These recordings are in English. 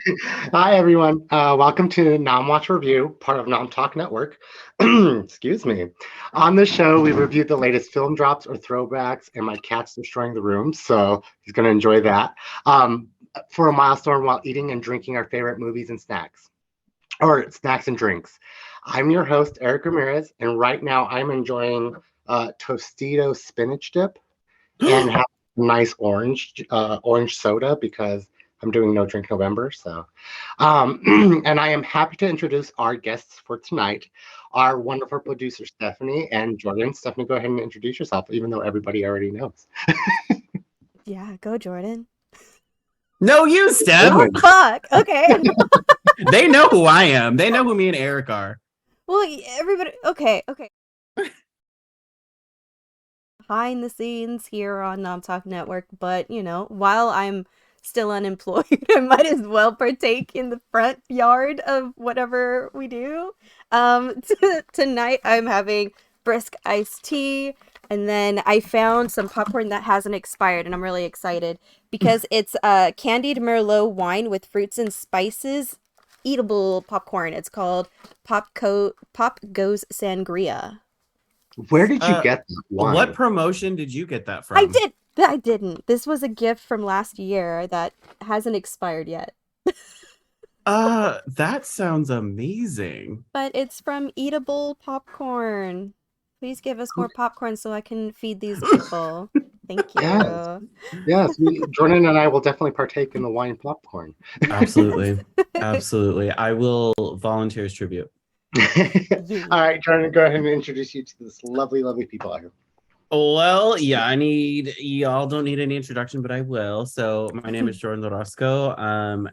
Hi, everyone. Welcome to Nom Watch Review, part of Nom Talk Network. Excuse me. On the show, we review the latest film drops or throwbacks, and my cat's destroying the room, so he's going to enjoy that. Um, for a milestone while eating and drinking our favorite movies and snacks, or snacks and drinks. I'm your host, Erric Ramirez, and right now I'm enjoying Tostito spinach dip and have a nice orange soda because I'm doing No Drink November. So, and I am happy to introduce our guests for tonight, our wonderful producer Stephanie and Jordyn. Stephanie, go ahead and introduce yourself, even though everybody already knows. Yeah, go Jordan. No, you, Steph. Oh fuck. Okay. They know who I am. They know who me and Eric are. Well, everybody. Okay. Behind the scenes here on Nom Talk Network, but while I'm still unemployed, I might as well partake in the front yard of whatever we do. Tonight I'm having brisk iced tea, and then I found some popcorn that hasn't expired, and I'm really excited because it's candied Merlot wine with fruits and spices, eatable popcorn. It's called Pop Goes Sangria. Where did you Uh, get that what wine? promotion did you get that I from? did. I didn't. This was a gift from last year that hasn't expired yet. That sounds amazing. But it's from Eatable Popcorn. Please give us more popcorn so I can feed these people. Thank Yes, you. yes. Jordyn and I will definitely partake in the wine popcorn. Absolutely. Absolutely. I will volunteer as tribute. All Yeah. right, Jordyn, go ahead and introduce you to this lovely, lovely people out here. Well, yeah, y'all don't need any introduction, but I will. So my name is Jordyn Orozco.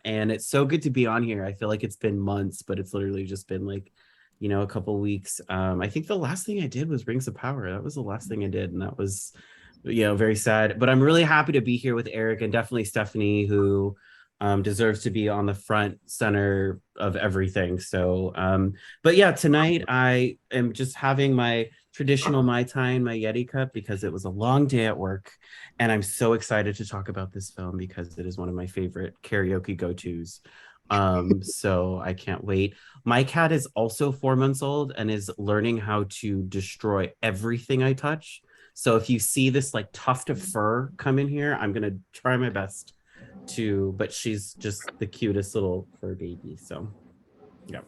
And it's so good to be on here. I feel like it's been months, but it's literally just been like, a couple weeks. I think the last thing I did was Rings of Power. That was the last thing I did, and that was, very sad. But I'm really happy to be here with Eric and definitely Stephanie, who deserves to be on the front center of everything. So, but yeah, tonight I am just having my traditional Mai Tai in my Yeti cup because it was a long day at work. And I'm so excited to talk about this film because it is one of my favorite karaoke go-tos. So I can't wait. My cat is also 4 months old and is learning how to destroy everything I touch. So if you see this like tuft of fur come in here, I'm gonna try my best to, but she's just the cutest little fur baby. So yeah.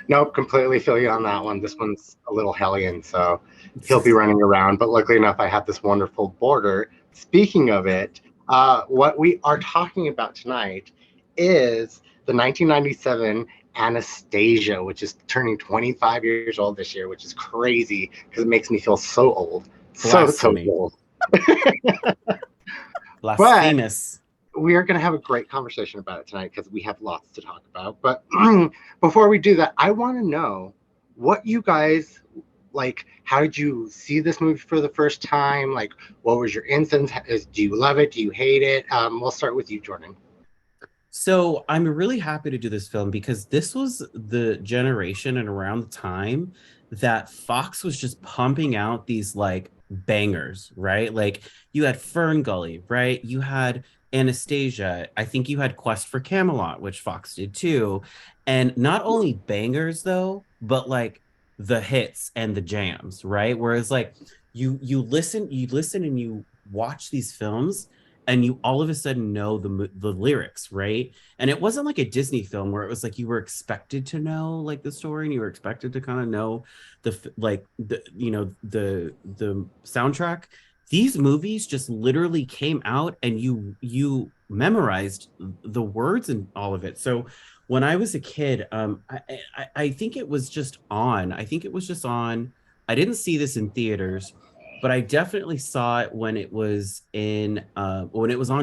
Nope, completely feel you on that one. This one's a little hellion, so he'll be running around. But luckily enough, I have this wonderful border. Speaking of it, what we are talking about tonight is the 1997 Anastasia, which is turning 25 years old this year, which is crazy because it makes me feel so old. So Blasphemy. old. But Blasphemous. we are going to have a great conversation about it tonight because we have lots to talk about. But before we do that, I want to know what you guys like. How did you see this movie for the first time? Like, what was your instance? Do you love it? Do you hate it? We'll start with you, Jordyn. So I'm really happy to do this film because this was the generation and around the time that Fox was just pumping out these like bangers, right? Like you had Fern Gully, right? You had Anastasia. I think you had Quest for Camelot, which Fox did too. And not only bangers though, but like the hits and the jams, right? Whereas like you listen and you watch these films and you all of a sudden know the lyrics, right? And it wasn't like a Disney film where it was like you were expected to know like the story and you were expected to kind of know the soundtrack. These movies just literally came out and you memorized the words and all of it. So when I was a kid, I think it was just on. I think it was just on. I didn't see this in theaters, but I definitely saw it when it was on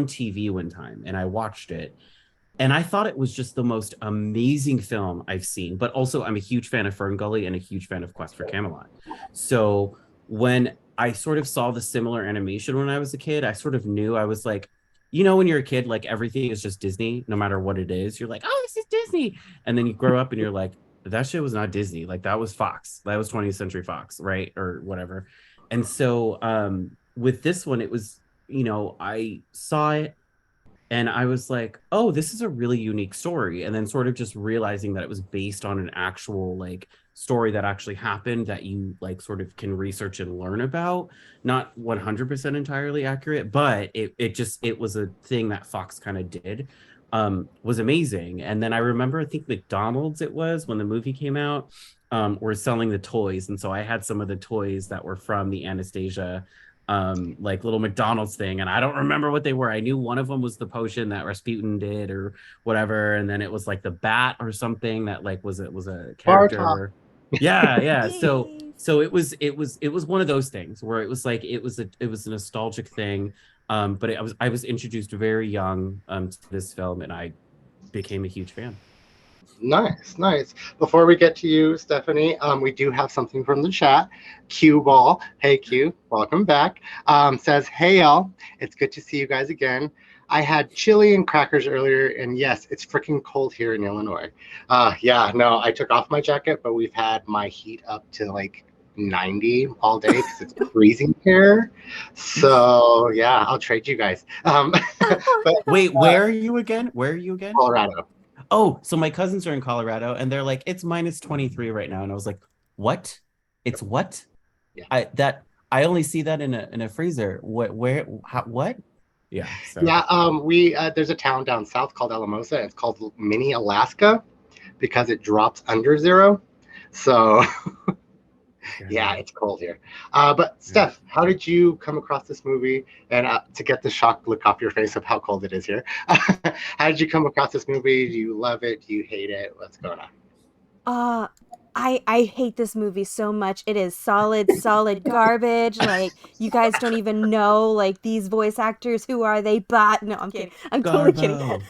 TV one time, and I watched it, and I thought it was just the most amazing film I've seen. But also, I'm a huge fan of Fern Gully and a huge fan of Quest for Camelot. So when I sort of saw the similar animation when I was a kid, I sort of knew. I was like, when you're a kid, like everything is just Disney, no matter what it is. You're like, oh, this is Disney, and then you grow up and you're like, that shit was not Disney. Like that was Fox. That was 20th Century Fox, right, or whatever. And so with this one, it was, I saw it And I was like, oh, this is a really unique story. And then sort of just realizing that it was based on an actual like story that actually happened that you like sort of can research and learn about. Not 100% entirely accurate, but it was a thing that Fox kind of did. Was amazing. And then I remember, I think McDonald's it was when the movie came out, were selling the toys. And so I had some of the toys that were from the Anastasia like little McDonald's thing, and I don't remember what they were. I knew one of them was the potion that Rasputin did or whatever, and then it was like the bat or something that like was a Bartok. character. Yeah, yeah. So Yay. so it was one of those things where it was like it was a nostalgic thing. But I was introduced very young to this film, and I became a huge fan. Nice, nice. Before we get to you, Stephanie, we do have something from the chat. Q Ball, hey Q, welcome back. Says, hey y'all, it's good to see you guys again. I had chili and crackers earlier, and yes, it's freaking cold here in Illinois. Yeah, no, I took off my jacket, but we've had my heat up to like 90 all day because it's freezing here. So yeah, I'll trade you guys. But Wait, where are you again? Where are you again? Colorado. Oh, so my cousins are in Colorado and they're like, it's minus 23 right now. And I was like, what? It's what? Yeah. I only see that in a freezer. What? Yeah. So Yeah, we there's a town down south called Alamosa. It's called Mini Alaska because it drops under zero. So yeah, it's cold here. But Steph, how did you come across this movie? And to get the shocked look off your face of how cold it is here, how did you come across this movie? Do you love it? Do you hate it? What's going on? Uh I hate this movie so much. It is solid garbage. Like, you guys don't even know, like, these voice actors, who are they? But no, I'm kidding. I'm totally kidding. Garbo.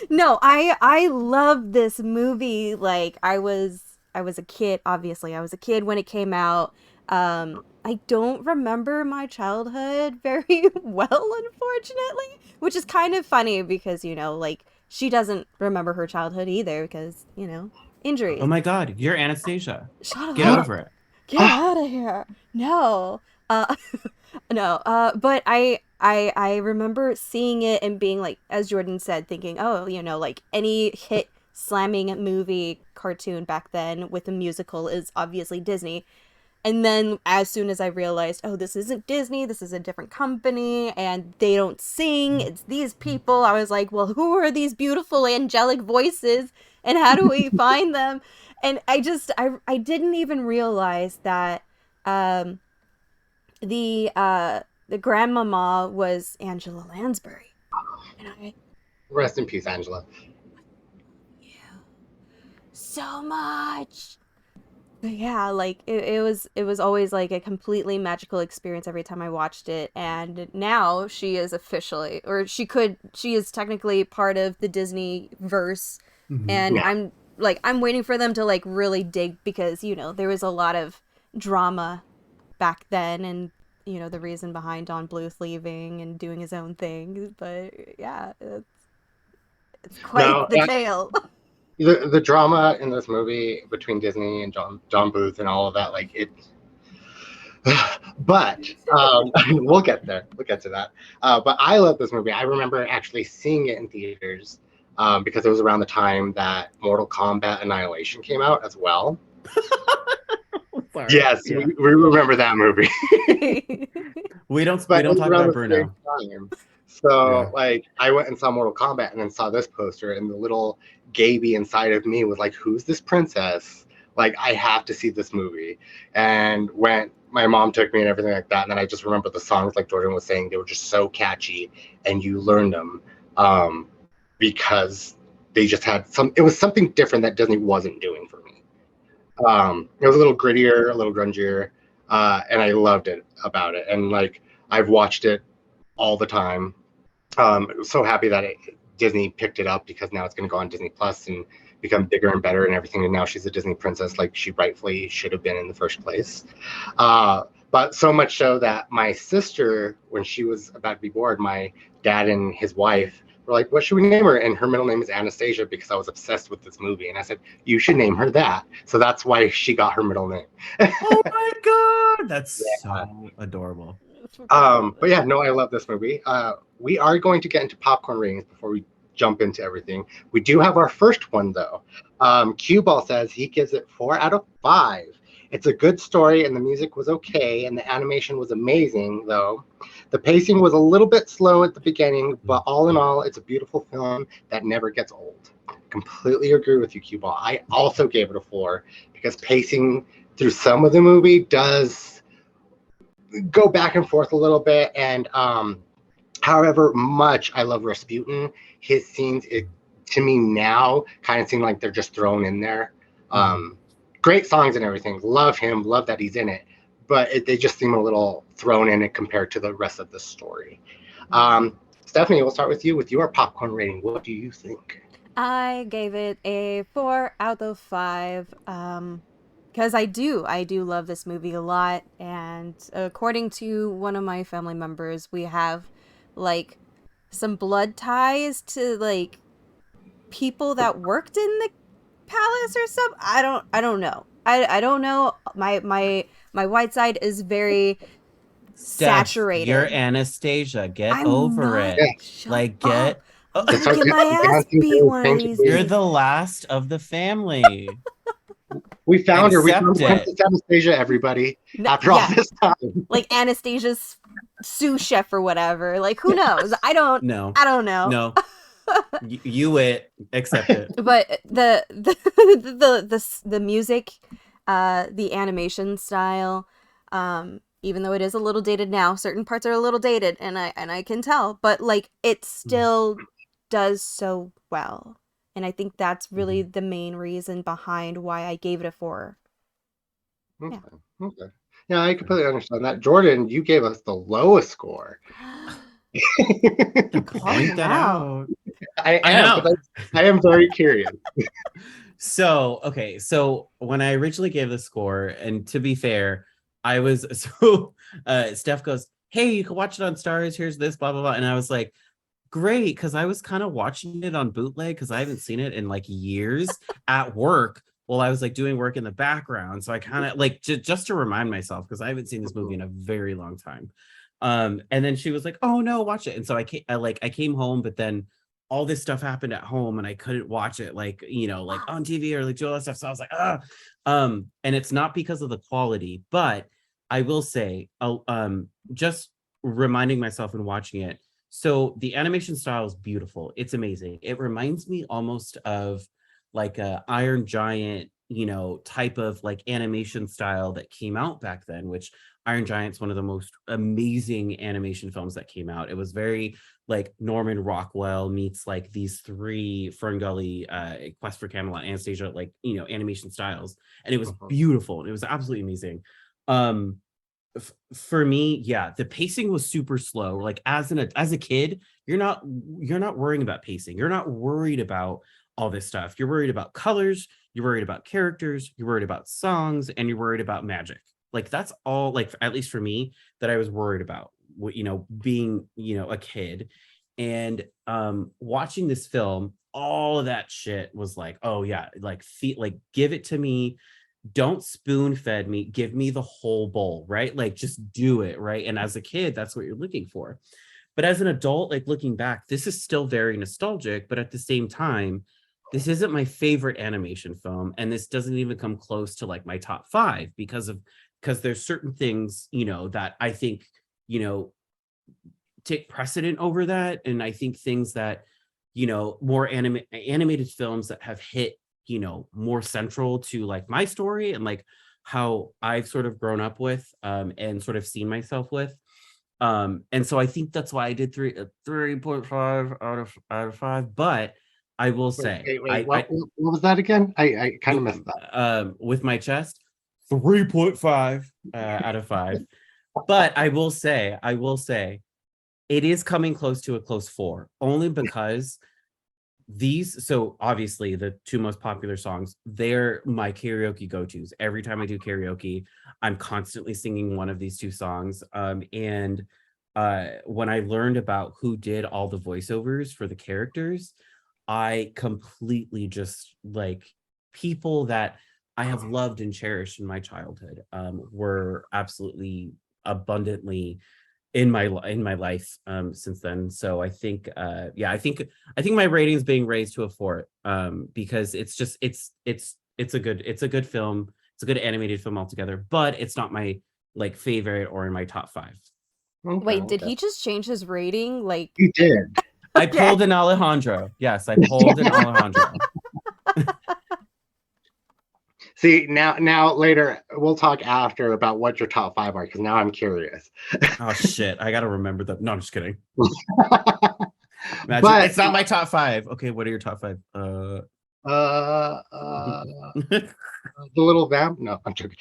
No, I love this movie. Like, I was a kid, obviously. I was a kid when it came out. I don't remember my childhood very well, unfortunately, which is kind of funny because, like, she doesn't remember her childhood either because, injuries. Oh my God, you're Anastasia. Shut Get up. over it. Get out of here. No. No. But I remember seeing it and being like, as Jordyn said, thinking, oh, like any hit slamming movie cartoon back then with a musical is obviously Disney. And then as soon as I realized, oh, this isn't Disney, this is a different company, and they don't sing, it's these people, I was like, well, who are these beautiful angelic voices, and how do we find them? And I didn't even realize that um, the grandmama was Angela Lansbury. And I, Rest in peace, Angela. yeah, so much. But yeah, like it was always like a completely magical experience every time I watched it. And now she is officially, or she is technically part of the Disney verse. And Yeah. I'm waiting for them to like really dig, because there was a lot of drama back then, and the reason behind Don Bluth leaving and doing his own thing. But yeah, it's No, quite the tale. the drama in this movie between Disney and John Booth and all of that, like it. But we'll get there. We'll get to that. But I love this movie. I remember actually seeing it in theaters because it was around the time that Mortal Kombat Annihilation came out as well. Sorry. Yes, Yeah. we remember that movie. We don't But it was talk around about the Bruno. same time. So Yeah. like I went and saw Mortal Kombat and then saw this poster, and the little Gaby inside of me was like, who's this princess? Like, I have to see this movie. And when my mom took me and everything like that, and then I just remember the songs, like Jordyn was saying, they were just so catchy, and you learned them because they just had it was something different that Disney wasn't doing for me. It was a little grittier, a little grungier, and I loved it about it. And like I've watched it all the time. So happy that Disney picked it up, because now it's going to go on Disney Plus and become bigger and better and everything. And now she's a Disney princess, like she rightfully should have been in the first place. But so much so that my sister, when she was about to be born, my dad and his wife were like, what should we name her? And her middle name is Anastasia, because I was obsessed with this movie. And I said, you should name her that. So that's why she got her middle name. Oh my God, that's Yeah. so adorable. But yeah, no, I love this movie. We are going to get into popcorn ratings before we jump into everything. We do have our first one though. Cue Ball says he gives it 4 out of 5. It's a good story and the music was okay and the animation was amazing though. The pacing was a little bit slow at the beginning, but all in all, it's a beautiful film that never gets old. Completely agree with you, Cue Ball. I also gave it a 4 because pacing through some of the movie does go back and forth a little bit. And however much I love Rasputin, his scenes, to me now kind of seem like they're just thrown in there. Great songs and everything. Love him. Love that he's in it. But they just seem a little thrown in it compared to the rest of the story. Stephanie, we'll start with you with your popcorn rating. What do you think? I gave it a 4 out of 5. Because I do love this movie a lot. And according to one of my family members, we have like some blood ties to like people that worked in the palace or something. I don't know. I don't know. My white side is very Steph, saturated. you're Anastasia. Get I'm over not. it. Yeah. Shut Like, up. get. I'm gonna get my ass Dancing beat Girl one of Painted these You're Wig. the days. last of the family. We found her. We found Accept it. Princess Anastasia, everybody, No, after all yeah, this time. like Anastasia's sous chef or whatever. Like who knows? I don't No, know. no. You it. Accept it. But the music, the animation style, even though it is a little dated now, certain parts are a little dated, and I can tell, but like it still does so well, and I think that's really the main reason behind why I gave it a 4. Okay. Yeah. Okay. Yeah, I completely understand that. Jordyn, you gave us the lowest score. Call Point him that out. out. I I am, know. but I am very curious. So, okay. So when I originally gave the score, and to be fair, I was so Steph goes, "Hey, you can watch it on Stars. Here's this, blah blah blah." And I was like, great, because I was kind of watching it on bootleg because I haven't seen it in like years at work while I was like doing work in the background. So I kind of like just to remind myself because I haven't seen this movie in a very long time. And then she was like, "Oh no, watch it." And so I came home, but then all this stuff happened at home and I couldn't watch it like, like on TV or like do all that stuff. So I was like, ah. And it's not because of the quality, but I will say, just reminding myself and watching it. So the animation style is beautiful. It's amazing. It reminds me almost of like a Iron Giant, type of like animation style that came out back then, which Iron Giant's one of the most amazing animation films that came out. It was very like Norman Rockwell meets like these three Ferngully, Quest for Camelot, Anastasia, like, animation styles. And it was beautiful. And it was absolutely amazing. For me, yeah, the pacing was super slow. Like as a kid, you're not worrying about pacing. You're not worried about all this stuff. You're worried about colors, you're worried about characters, you're worried about songs, and you're worried about magic. Like that's all, like at least for me, that I was worried about, being, a kid. And watching this film, all of that shit was like, oh yeah, like give it to me. Don't spoon fed me, give me the whole bowl, right? Like just do it, right? And as a kid, that's what you're looking for. But as an adult, like looking back, this is still very nostalgic, but at the same time, this isn't my favorite animation film, and this doesn't even come close to like my top 5 because there's certain things, that I think, take precedent over that. And I think things that, more animated films that have hit, more central to like my story and like how I've sort of grown up with, and sort of seen myself with. And so I think that's why I did 3.5 out of 5. But I will say, Wait, what was that again? I kind of missed that. With my chest, 3.5 out of 5. But I will say, it is coming close to a close 4, only because so obviously the 2 most popular songs, they're my karaoke go-tos. Every time I do karaoke, I'm constantly singing one of these 2 songs. And when I learned about who did all the voiceovers for the characters, I completely just like people that I have loved and cherished in my childhood, were absolutely abundantly in my life since then. So I think I think my rating is being raised to a 4 because it's just it's a good film. It's a good animated film altogether, but it's not my like favorite or in my top 5. Okay, Wait, did okay. he just change his rating? Like, You did. I pulled an Alejandro. Yes, I pulled an Alejandro. See, now later we'll talk after about what your top 5 are because now I'm curious. Oh shit, I gotta remember that. No, I'm just kidding. Imagine But it's not my top 5. Okay, what are your top 5? the little vamp. No, I'm joking.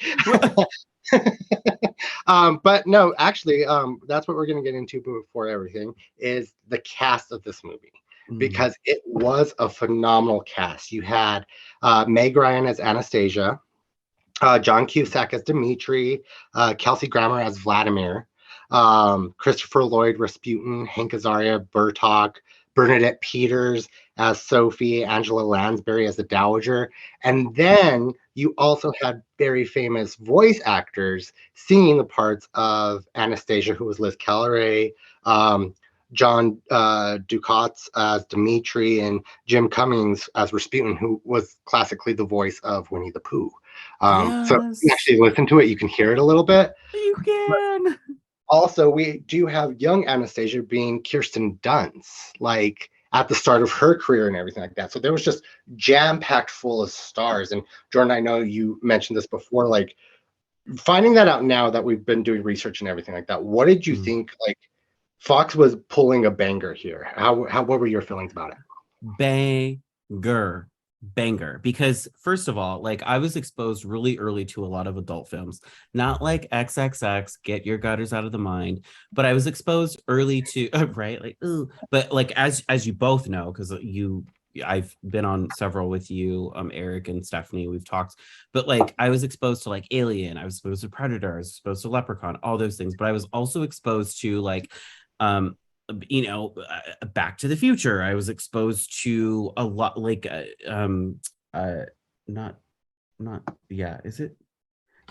But no, actually, that's what we're going to get into before everything is the cast of this movie because it was a phenomenal cast. You had Meg Ryan as Anastasia, John Cusack as Dimitri, Kelsey Grammer as Vladimir, Christopher Lloyd Rasputin, Hank Azaria Burtok, Bernadette Peters as Sophie, Angela Lansbury as the Dowager, and then you also had very famous voice actors singing the parts of Anastasia, who was Liz Caleray, John Ducatz as Dimitri, and Jim Cummings as Rasputin, who was classically the voice of Winnie the Pooh. So Yes, you actually listen to it, you can hear it a little bit. you can. Also, we do have young Anastasia being Kirsten Dunst, like at the start of her career and everything like that. So there was just jam-packed full of stars. And Jordyn, I know you mentioned this before, like finding that out now that we've been doing research and everything like that. What did you think? Like Fox was pulling a banger here. What were your feelings about it? Banger, because first of all, like I was exposed really early to a lot of adult films, not like XXX, get your gutters out of the mind, but I was exposed early to right, like ooh, but like as you both know, because I've been on several with you, Eric and Stephanie, we've talked, but like I was exposed to like Alien, I was exposed to Predator, I was exposed to Leprechaun, all those things, but I was also exposed to like Back to the Future. I was exposed to a lot like not yeah, is it?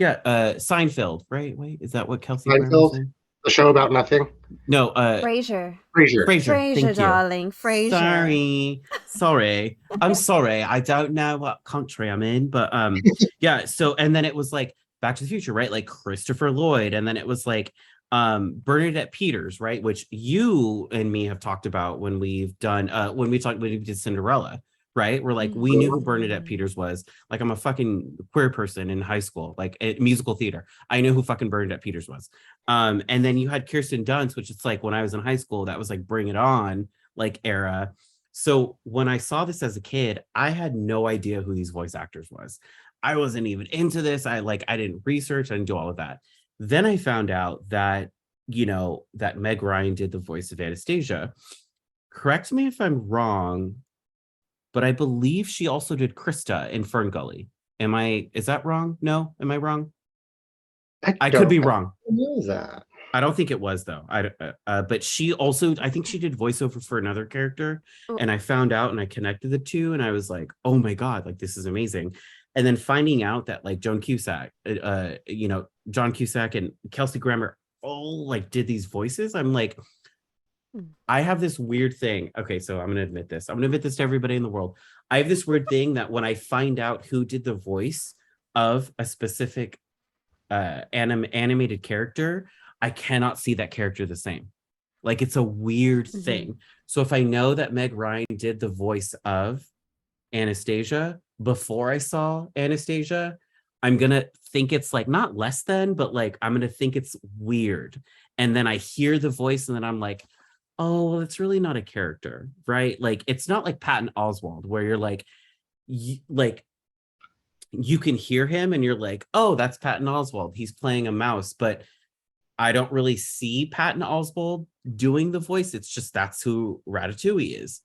Yeah, Seinfeld, right? Wait, is that what Kelsey Grammer Seinfeld, said? the show about nothing. No, Frasier. Frasier. Frasier, thank you. Darling, Frasier. Sorry. I'm sorry. I don't know what country I'm in, but yeah, so and then it was like Back to the Future, right? Like Christopher Lloyd, and then it was like Bernadette Peters, right? Which you and me have talked about when we've done when we did Cinderella, right? We're like, we knew who Bernadette Peters was. Like, I'm a fucking queer person in high school, like musical theater. I knew who fucking Bernadette Peters was. And then you had Kirsten Dunst, which it's like when I was in high school, that was like Bring It On, like era. So when I saw this as a kid, I had no idea who these voice actors was. I wasn't even into this. I didn't research, I didn't do all of that. Then I found out that, that Meg Ryan did the voice of Anastasia. Correct me if I'm wrong, but I believe she also did Krista in Fern Gully. Is that wrong? No? Am I wrong? I could be wrong. Who is that? I don't think it was though. But she also, I think she did voiceover for another character, and I found out and I connected the two, and I was like, oh my god, like this is amazing. And then finding out that like John Cusack and Kelsey Grammer all like did these voices, I'm like, I have this weird thing. Okay, so I'm gonna admit this. I'm gonna admit this to everybody in the world. I have this weird thing that when I find out who did the voice of a specific animated character, I cannot see that character the same. Like it's a weird thing. So if I know that Meg Ryan did the voice of Anastasia before I saw Anastasia, I'm gonna think it's like not less than, but like I'm gonna think it's weird. And then I hear the voice, and then I'm like, oh, well, it's really not a character, right? Like it's not like Patton Oswalt, where you're like, you can hear him and you're like, oh, that's Patton Oswalt. He's playing a mouse, but I don't really see Patton Oswalt doing the voice. It's just that's who Ratatouille is.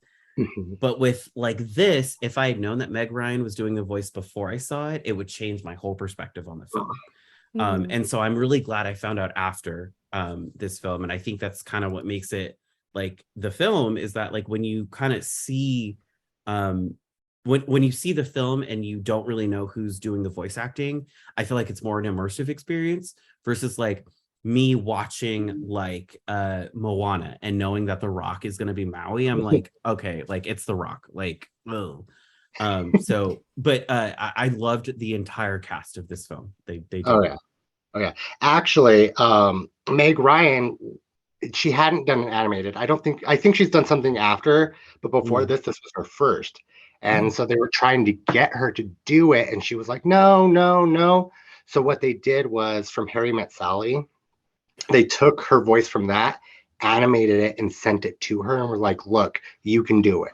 But with like this, if I had known that Meg Ryan was doing the voice before I saw it, it would change my whole perspective on the film. And so I'm really glad I found out after this film. And I think that's kind of what makes it like the film is that like when you kind of see when you see the film and you don't really know who's doing the voice acting, I feel like it's more an immersive experience versus like me watching like Moana and knowing that The Rock is gonna be Maui, I'm like, okay, like it's The Rock. Like, oh. But I loved the entire cast of this film. They did. Oh yeah. Oh yeah. Actually, Meg Ryan, she hadn't done an animated. I think she's done something after, but before this was her first. And so they were trying to get her to do it, and she was like, no, no, no. So what they did was from Harry Met Sally, they took her voice from that, animated it, and sent it to her, and were like, look, you can do it.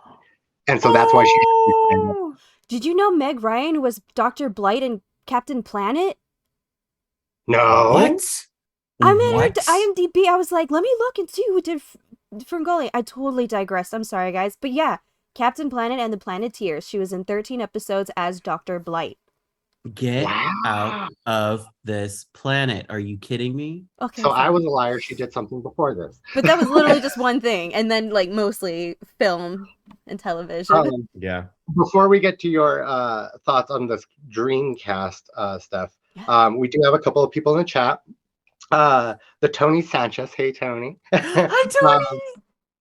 And so that's why she. Oh! Did you know Meg Ryan was Dr. Blight in Captain Planet? No. What? I'm in her IMDb. I was like, let me look and see who did Ferngully. I totally digressed. I'm sorry, guys. But yeah, Captain Planet and the Planeteers. She was in 13 episodes as Dr. Blight. Get out of this planet. Are you kidding me? Okay. So I was a liar. She did something before this. But that was literally just one thing. And then like mostly film and television. Yeah. Before we get to your thoughts on this Dreamcast stuff, we do have a couple of people in the chat. The Tony Sanchez, hey Tony. Hi Tony.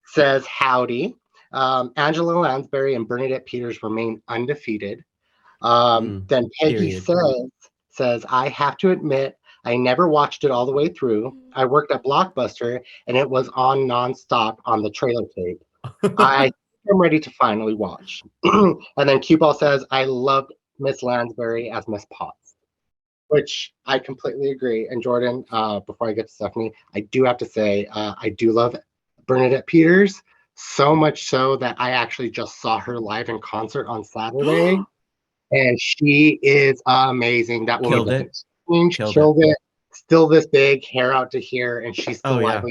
Says howdy. Angela Lansbury and Bernadette Peters remain undefeated. Then Peggy says, I have to admit, I never watched it all the way through. I worked at Blockbuster and it was on nonstop on the trailer tape. I am ready to finally watch. And then Cue Ball says, I loved Miss Lansbury as Miss Potts, which I completely agree. And Jordyn, before I get to Stephanie, I do have to say, I do love Bernadette Peters, so much so that I actually just saw her live in concert on Saturday. And she is amazing. That woman killed it. Still this big, hair out to here, and she's still like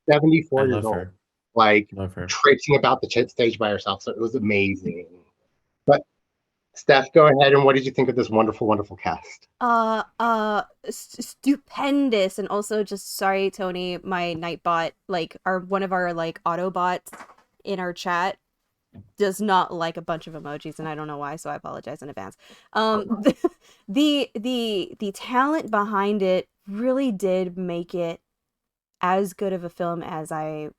74 years old. Like traipsing about the stage by herself. So it was amazing. But Steph, go ahead, and what did you think of this wonderful, wonderful cast? Stupendous. And also just sorry, Tony, my Nightbot, like one of our like Autobots in our chat does not like a bunch of emojis, and I don't know why, so I apologize in advance. The talent behind it really did make it as good of a film as I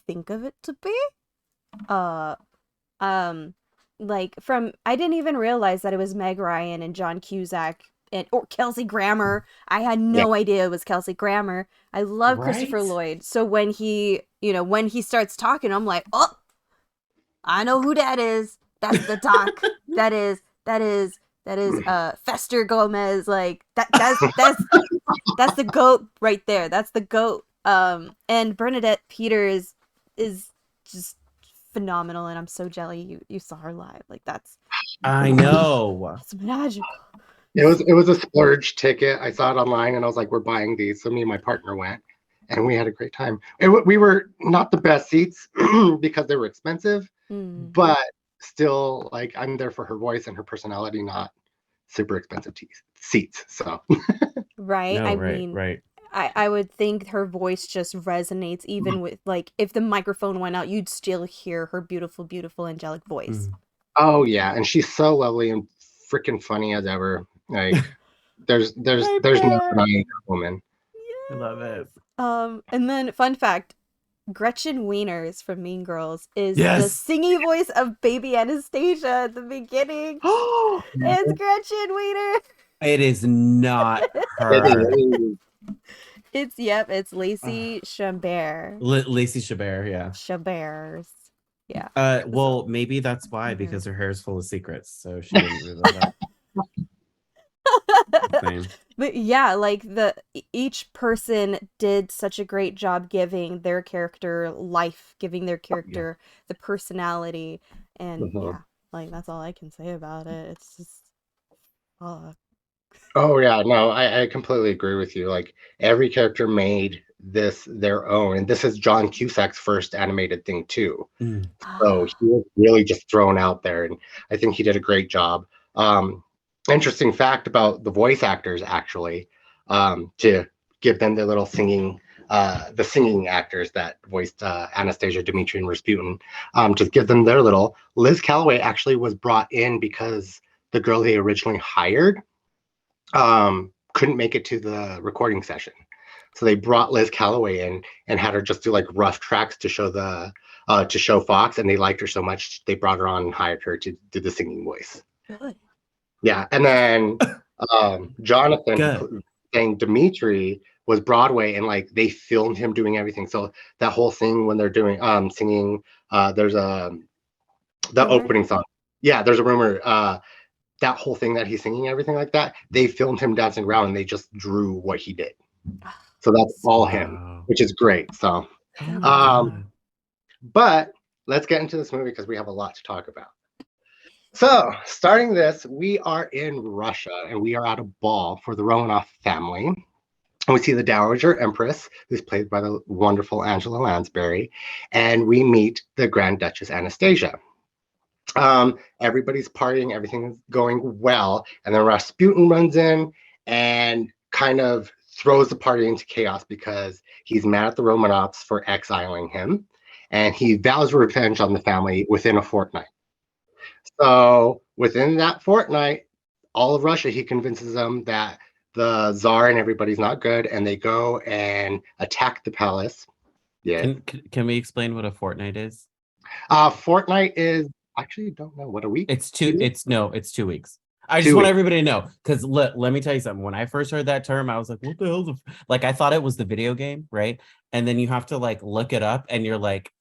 think of it to be. Like I didn't even realize that it was Meg Ryan and John Cusack or Kelsey Grammer. I had no idea it was Kelsey Grammer. I love Christopher Lloyd. So when he starts talking, I'm like, oh, I know who that is. That's the doc. that is Fester Gomez. Like that's the goat right there. That's the goat. And Bernadette Peters is just phenomenal, and I'm so jelly you saw her live. Like I know. It's magical. It was a splurge ticket. I saw it online and I was like, we're buying these. So me and my partner went and we had a great time. We were not the best seats because they were expensive. But still, like, I'm there for her voice and her personality, not super expensive seats. So right. I would think her voice just resonates even with, like, if the microphone went out, you'd still hear her beautiful, beautiful angelic voice. Oh yeah, and she's so lovely and freaking funny as ever. Like there's no denying that woman. I love it. And then fun fact, Gretchen Wieners from Mean Girls is the singing voice of baby Anastasia at the beginning. It's Gretchen Wieners. It is not her. It's Lacey Chabert. Lacey Chabert, yeah. Chabert's. Yeah. Well, maybe that's why, because her hair is full of secrets, so she didn't reveal that. But yeah, like each person did such a great job giving their character life, giving their character the personality, and yeah, like that's all I can say about it. It's just Oh yeah, no, I completely agree with you. Like every character made this their own, and this is John Cusack's first animated thing too. So he was really just thrown out there, and I think he did a great job. Interesting fact about the voice actors, actually, to give them their little singing, the singing actors that voiced Anastasia, Dimitri, and Rasputin, to give them their little. Liz Calloway actually was brought in because the girl they originally hired couldn't make it to the recording session. So they brought Liz Calloway in and had her just do like rough tracks to show Fox, and they liked her so much they brought her on and hired her to do the singing voice. Good. Yeah, and then Jonathan, Good. who sang Dimitri, was Broadway, and like they filmed him doing everything. So that whole thing when they're doing singing, there's the Rumor? opening song. Yeah, there's a rumor. That whole thing that he's singing, everything like that, they filmed him dancing around, and they just drew what he did. So that's all him, Wow. which is great. So, Oh my God. but let's get into this movie because we have a lot to talk about. So, starting this, we are in Russia, and we are at a ball for the Romanov family. And we see the Dowager Empress, who's played by the wonderful Angela Lansbury, and we meet the Grand Duchess Anastasia. Everybody's partying, everything is going well, and then Rasputin runs in and kind of throws the party into chaos because he's mad at the Romanovs for exiling him, and he vows revenge on the family within a fortnight. So within that fortnight, all of Russia, he convinces them that the Tsar and everybody's not good, and they go and attack the palace. Yeah. Can we explain what a fortnight is? Fortnight is actually don't know what a week. It's 2 weeks. I 2 just want weeks. everybody to know, because let me tell you something. When I first heard that term, I was like, what the hell? Like, I thought it was the video game, right? And then you have to like look it up, and you're like,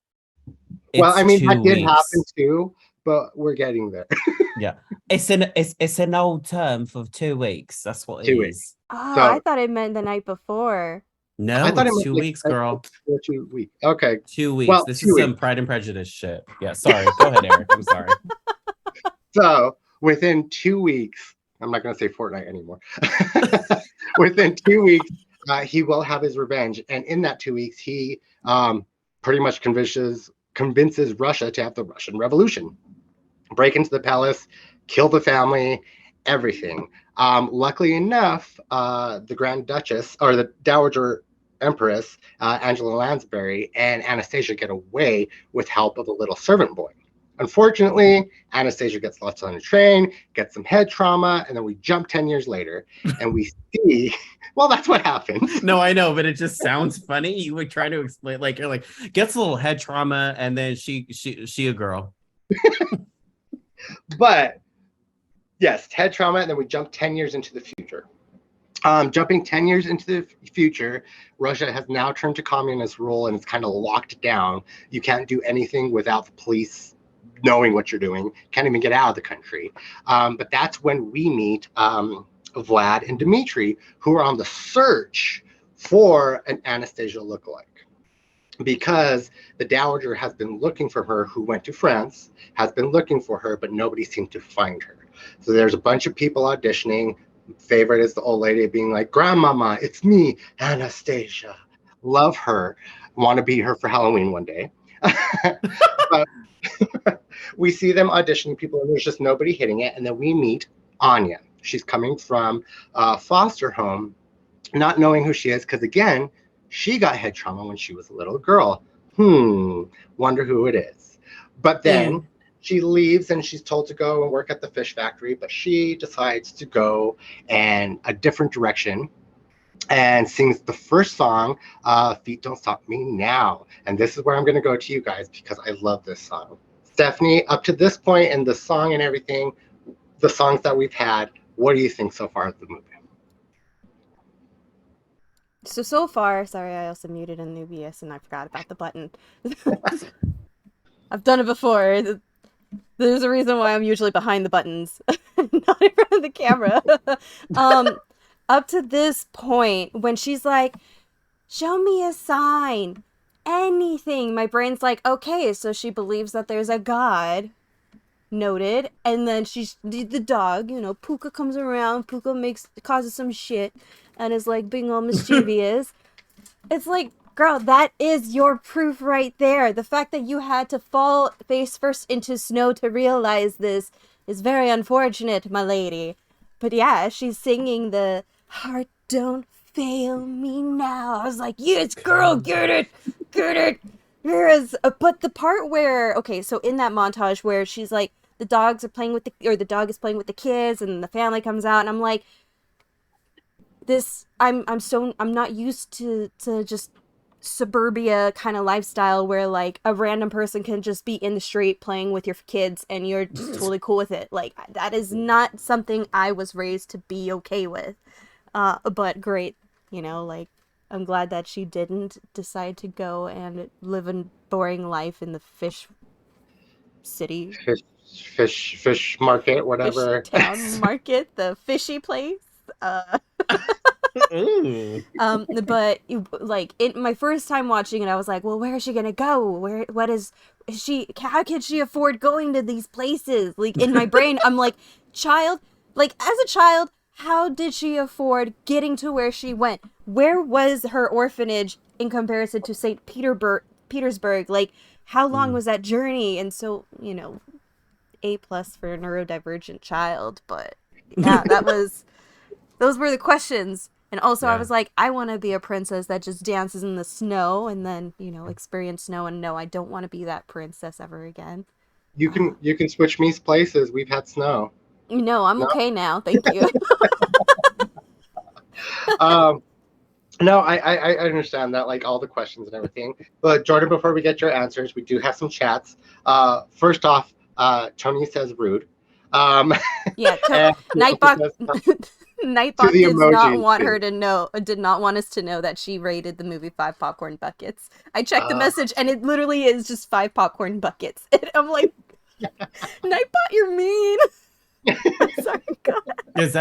Well, I mean, that 2 did weeks. happen too, but we're getting there. Yeah, it's an old term for 2 weeks. That's what it 2 is. weeks. Oh, So- I thought it meant the night before. No, I thought it it's was 2 like- weeks, girl. 2 weeks. Okay. 2 weeks. Well, This 2 is weeks. some Pride and Prejudice shit. Yeah, sorry. Go ahead, Eric. I'm sorry. So within 2 weeks, I'm not going to say fortnight anymore. Within 2 weeks, he will have his revenge, and in that 2 weeks, he pretty much convinces Russia to have the Russian Revolution, break into the palace, kill the family, everything. Luckily enough, the Grand Duchess or the Dowager Empress, Angela Lansbury, and Anastasia get away with help of a little servant boy. Unfortunately, Anastasia gets left on a train, gets some head trauma, and then we jump 10 years later and we see, well, that's what happens. No, I know, but it just sounds funny. You would try to explain, like, you're like, gets a little head trauma, and then she a girl. But yes, head trauma, and then we jump 10 years into the future. Jumping 10 years into the future, Russia has now turned to communist rule, and it's kind of locked down. You can't do anything without the police knowing what you're doing. Can't even get out of the country. But that's when we meet Vlad and Dimitri, who are on the search for an Anastasia lookalike. Because the Dowager has been looking for her, who went to France, has been looking for her, but nobody seemed to find her. So there's a bunch of people auditioning. Favorite is the old lady being like, "Grandmama, it's me, Anastasia. Love her. Want to be her for Halloween one day." But we see them auditioning people, and there's just nobody hitting it. And then we meet Anya. She's coming from a foster home, not knowing who she is, because again, she got head trauma when she was a little girl. Wonder who it is. But then she leaves, and she's told to go and work at the fish factory, but she decides to go in a different direction and sings the first song, Feet Don't Stop Me Now. And this is where I'm going to go to you guys because I love this song. Stephanie, up to this point in the song and everything, the songs that we've had, what do you think so far of the movie? So far, sorry, I also muted in Nubius and I forgot about the button. I've done it before. There's a reason why I'm usually behind the buttons, not in front of the camera. Up to this point, when she's like, "Show me a sign, anything," my brain's like, okay, so she believes that there's a god. Noted. And then the dog, Puka comes around. Puka causes some shit and is like being all mischievous. It's like, girl, that is your proof right there. The fact that you had to fall face first into snow to realize this is very unfortunate, my lady. But yeah, she's singing the "Heart Don't Fail Me Now." I was like, yes, girl, get it. Yes. But the part where, okay, so in that montage where she's like, the dog is playing with the kids, and the family comes out, and I'm like, I'm not used to just suburbia kind of lifestyle where like a random person can just be in the street playing with your kids and you're just totally cool with it. Like that is not something I was raised to be okay with. But great, like I'm glad that she didn't decide to go and live a boring life in the fish city, fish market, fish whatever. town market, the fishy place. But like in my first time watching it, I was like, well, where is she gonna go? What is she? How can she afford going to these places? Like in my brain, I'm like, as a child, how did she afford getting to where she went? Where was her orphanage in comparison to St. Petersburg? Like, how long was that journey? And so, A+ for a neurodivergent child, but yeah, those were the questions. And also I was like, I want to be a princess that just dances in the snow and then, experience snow, and no, I don't want to be that princess ever again. You can switch me places. We've had snow. No, I'm okay now. Thank you. um no, I understand that, like all the questions and everything. But Jordyn, before we get your answers, we do have some chats. First off, Tony says rude. Yeah, and Nightbot Nightbot the did not emojis, want too. her to know, did not want us to know that she rated the movie 5 popcorn buckets. I checked the message and it literally is just 5 popcorn buckets. And I'm like, Nightbot, you're mean. Sorry, God. Does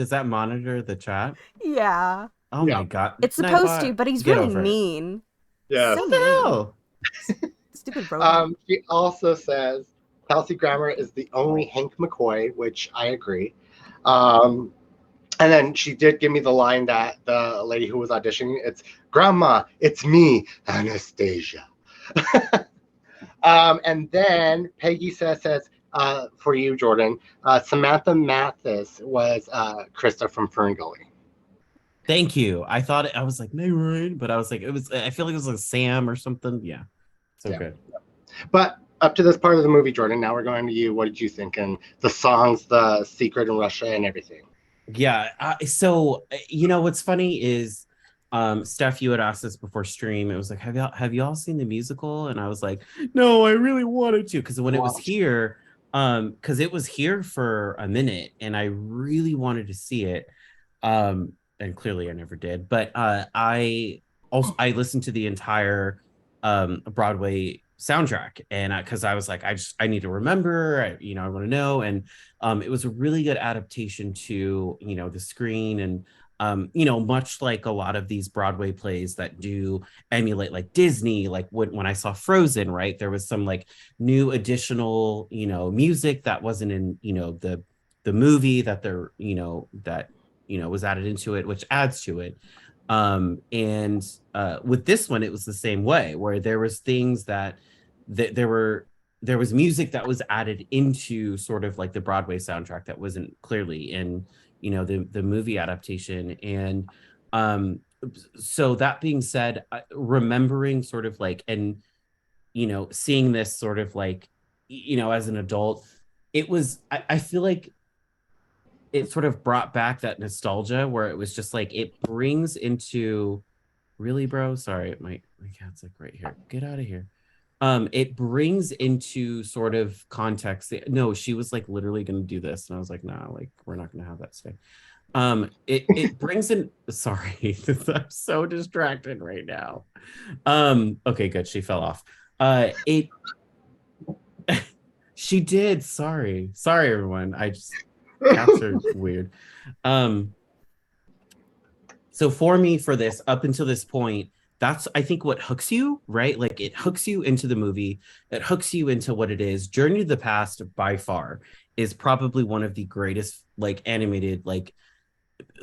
that monitor the chat? Yeah. Oh my God. It's supposed to, Nightbot, but he's get really over it. mean. Yeah. So What the hell? Stupid rodent. She also says Kelsey Grammer is the only Hank McCoy, which I agree. And then she did give me the line that the lady who was auditioning, it's Grandma, it's me, Anastasia. And then Peggy says for you, Jordyn, Samantha Mathis was Krista from Fern Gully. Thank you. I was like, Meg Ryan, but I was like, I feel like it was like Sam or something. Yeah. So good. But up to this part of the movie, Jordyn, now we're going to you. What did you think? And the songs, the secret in Russia and everything. Yeah. So, what's funny is, Steph, you had asked this before stream. It was like, have y'all seen the musical? And I was like, no, I really wanted to. Because when it was here, because it was here for a minute and I really wanted to see it. And clearly I never did. But I listened to the entire Broadway soundtrack, and because I was like, I need to remember, I want to know. And it was a really good adaptation to the screen, and much like a lot of these Broadway plays that do emulate like Disney, like when I saw Frozen, right, there was some like new additional music that wasn't in the movie that was added into it, which adds to it. And with this one, it was the same way, where there was things that there was music that was added into sort of like the Broadway soundtrack that wasn't clearly in the movie adaptation. And so that being said, remembering sort of like, and seeing this sort of like as an adult, it was I feel like it sort of brought back that nostalgia where it was just like, it brings into really, bro, sorry, my cat's like right here, get out of here. It brings into sort of context. No, she was like literally gonna do this, and I was like, nah, like we're not gonna have that today. It brings in, sorry, I'm so distracted right now. Okay, good, she fell off. She did, sorry everyone, cats are weird. So for me, for this, up until this point, that's I think what hooks you, right? Like it hooks you into the movie, it hooks you into what it is. Journey to the Past by far is probably one of the greatest like animated like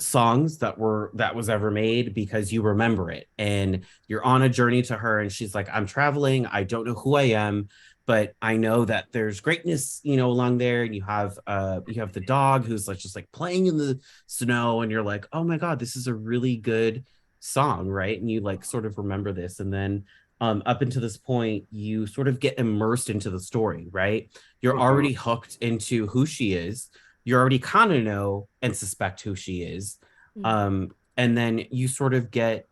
songs that was ever made, because you remember it and you're on a journey to her, and she's like, I'm traveling, I don't know who I am, but I know that there's greatness along there. And you have the dog who's like just like playing in the snow, and you're like, oh my God, this is a really good song, right? And you like sort of remember this, and then up until this point you sort of get immersed into the story, right? You're already hooked into who she is, you already kind of know and suspect who she is. And then you sort of get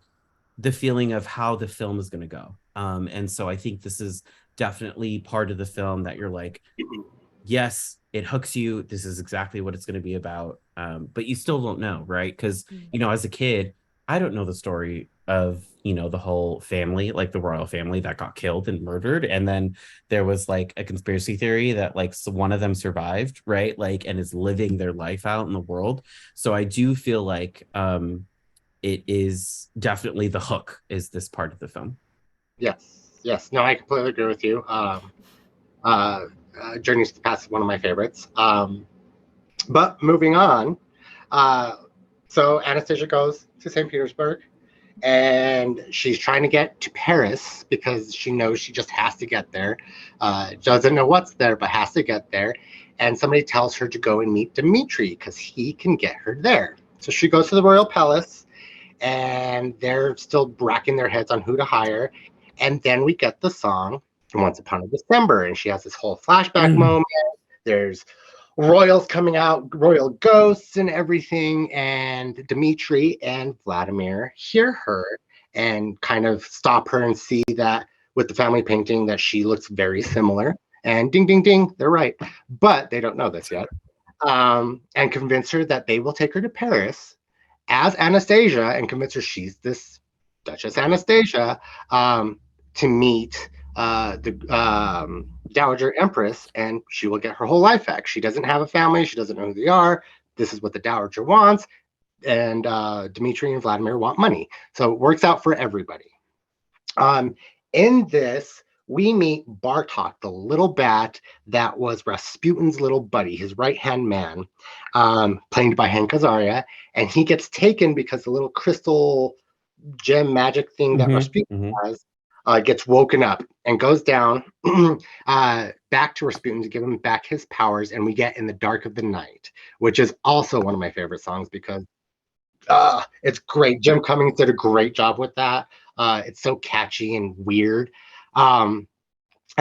the feeling of how the film is going to go. And so I think this is definitely part of the film that you're like, yes, it hooks you. This is exactly what it's going to be about. But you still don't know, right? Because, you know, as a kid, I don't know the story of, you know, the whole family, like the royal family that got killed and murdered. And then there was like a conspiracy theory that like one of them survived, right? Like, and is living their life out in the world. So I do feel like it is definitely the hook is this part of the film. Yes. No, I completely agree with you. Journey's to the Past is one of my favorites. But moving on, so Anastasia goes to St. Petersburg, and she's trying to get to Paris because she knows she just has to get there. Doesn't know what's there, but has to get there. And somebody tells her to go and meet Dmitri because he can get her there. So she goes to the royal palace, and they're still racking their heads on who to hire. And then we get the song Once Upon a December, and she has this whole flashback moment. There's royals coming out, royal ghosts and everything, and Dmitri and Vladimir hear her and kind of stop her and see that with the family painting that she looks very similar. And ding, ding, ding, they're right. But they don't know this yet. And convince her that they will take her to Paris as Anastasia and convince her she's this Duchess Anastasia to meet the Dowager Empress, and she will get her whole life back. She doesn't have a family. She doesn't know who they are. This is what the Dowager wants. And Dmitri and Vladimir want money. So it works out for everybody. In this, we meet Bartok, the little bat that was Rasputin's little buddy, his right-hand man, played by Hank Azaria. And he gets taken because the little crystal gem magic thing that Rasputin has gets woken up and goes down back to Rasputin to give him back his powers, and we get In the Dark of the Night, which is also one of my favorite songs because it's great. Jim Cummings did a great job with that. It's so catchy and weird. And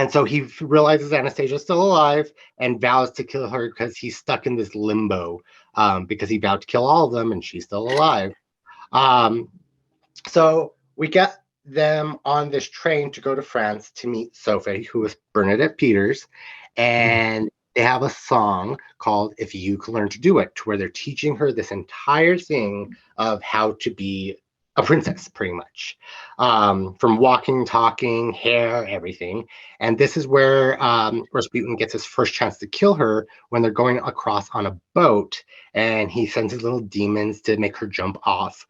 so he realizes Anastasia's still alive and vows to kill her because he's stuck in this limbo because he vowed to kill all of them and she's still alive. So we get them on this train to go to France to meet Sophie, who is Bernadette Peters, and they have a song called If You Could Learn to Do It, where they're teaching her this entire thing of how to be a princess, pretty much, from walking, talking, hair, everything. And this is where Rasputin gets his first chance to kill her when they're going across on a boat, and he sends his little demons to make her jump off.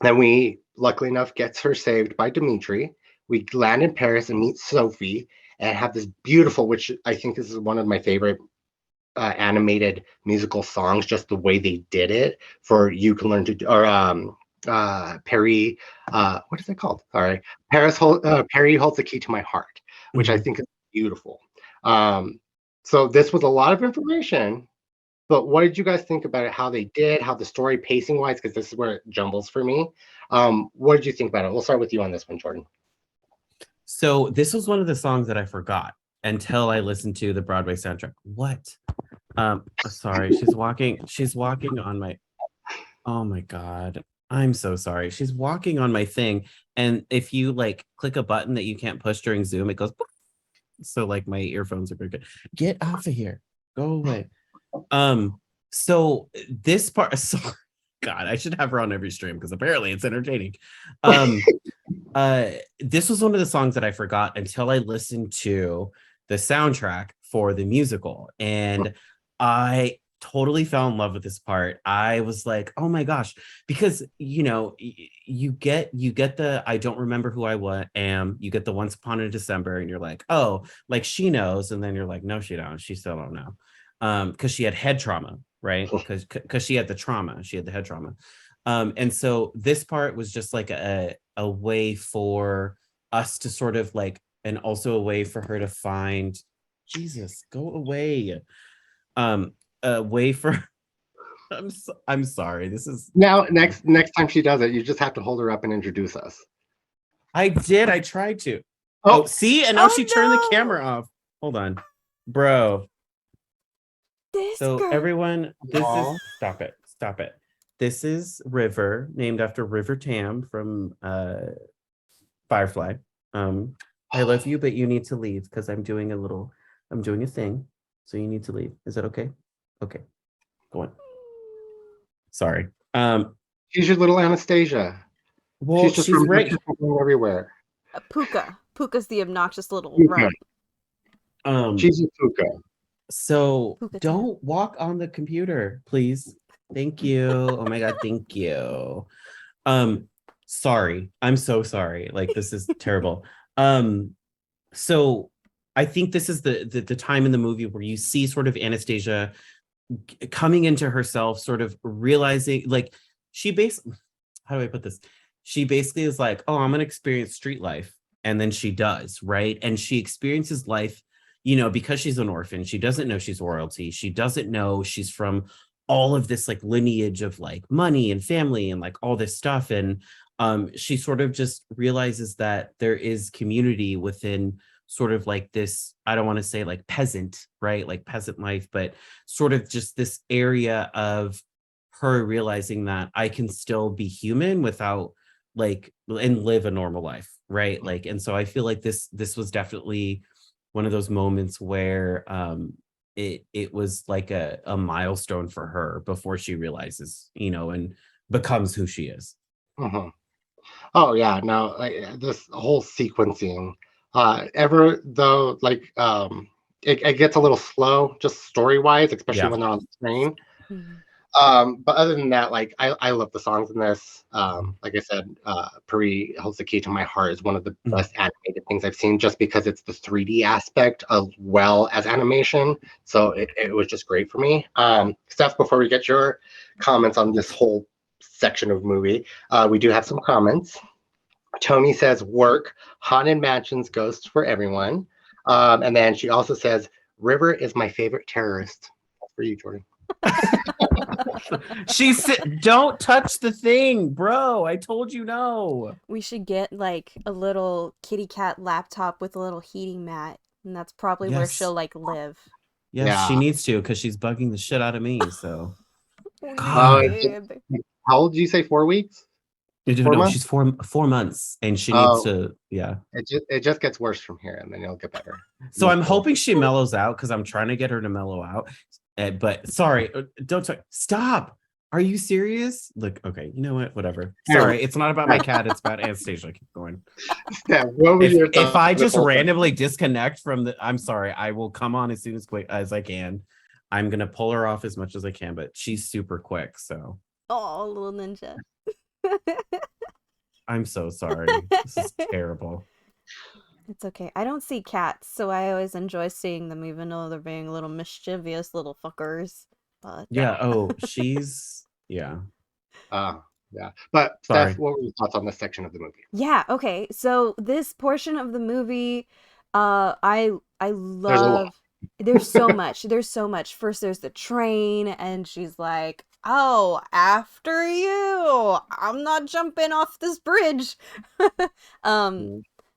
Then we, luckily enough, gets her saved by Dmitri. We land in Paris and meet Sophie and have this beautiful, which I think this is one of my favorite animated musical songs, just the way they did it for You Can Learn to Do, or Perry, what is it called? Sorry. Perry Holds the Key to My Heart, which I think is beautiful. So this was a lot of information. But what did you guys think about it? How they did, how the story pacing wise, because this is where it jumbles for me. What did you think about it? We'll start with you on this one, Jordyn. So this was one of the songs that I forgot until I listened to the Broadway soundtrack. What? Sorry, she's walking on my, oh my God. I'm so sorry. She's walking on my thing. And if you like click a button that you can't push during Zoom, it goes, boop. So like my earphones are very good. Get off of here. Go away. So this part, sorry, God, I should have her on every stream because apparently it's entertaining. This was one of the songs that I forgot until I listened to the soundtrack for the musical, and I totally fell in love with this part. I was like, oh my gosh, because you know, you get the I don't remember who I am, you get the Once Upon a December, and you're like, oh, like she knows, and then you're like, no, she don't, she still don't know. Because she had head trauma, right? Because she had the head trauma. And so this part was just like a way for us to sort of like, and also a way for her to find, Jesus, go away. A way for, I'm sorry. This is now next time she does it, you just have to hold her up and introduce us. I tried to. Oh, see, and now she turned the camera off. Hold on, bro. So girl. Everyone, this is stop it. this is River, named after River Tam from Firefly. I love you, but you need to leave because I'm doing a thing. So you need to leave. Is that okay? Okay. Go on. Sorry. She's your little Anastasia. Well, She's just she's right. everywhere. Puka. Puka's the obnoxious little Puka. runt. She's a Puka. So Puka don't walk on the computer, please. Thank you. Oh my God, thank you. Sorry. I'm so sorry. Like, this is terrible. So I think this is the time in the movie where you see sort of Anastasia coming into herself, sort of realizing, like, how do I put this? She basically is like, oh, I'm gonna experience street life. And then she does, right? And she experiences life, because she's an orphan. She doesn't know she's royalty. She doesn't know she's from all of this like lineage of like money and family and like all this stuff. And she sort of just realizes that there is community within sort of like this, I don't want to say like peasant, right? Like peasant life, but sort of just this area of her realizing that I can still be human without like, and live a normal life, right? Like, and so I feel like this was definitely one of those moments where it was like a milestone for her before she realizes, and becomes who she is. Uh-huh. Oh yeah, no, like this whole sequencing, ever though, like it gets a little slow, just story wise, especially when they're on the screen. But other than that, like I love the songs in this. Like I said, Puri Holds the Key to My Heart is one of the best animated things I've seen, just because it's the 3D aspect as well as animation. So it was just great for me. Steph, before we get your comments on this whole section of movie, we do have some comments. Tony says, work, haunted mansions, ghosts for everyone. And then she also says, River is my favorite terrorist. For you, Jordyn. She said, don't touch the thing, bro. I told you no. We should get like a little kitty cat laptop with a little heating mat, and that's probably where she'll like live. Yes, yeah. She needs to, because she's bugging the shit out of me. So how old did you say? 4 weeks? No, she's 4 months, and she needs to. Yeah, it just gets worse from here, and then it'll get better. So I'm hoping she mellows out, because I'm trying to get her to mellow out. But sorry, don't talk. Stop. Are you serious? Look, okay, you know what? Whatever. Sorry, it's not about my cat. It's about Anastasia. Keep going. Yeah, if I just randomly disconnect from the, I'm sorry. I will come on as soon as I can. I'm gonna pull her off as much as I can, but she's super quick. So. Oh, little ninja. I'm so sorry. This is terrible. It's okay. I don't see cats, so I always enjoy seeing them, even though they're being little mischievous little fuckers. But yeah. Oh, she's yeah. Yeah. But Steph, what were your thoughts on this section of the movie? Yeah. Okay. So this portion of the movie, I love. There's so much. There's so much. First, there's the train, and she's like, "Oh, after you! I'm not jumping off this bridge."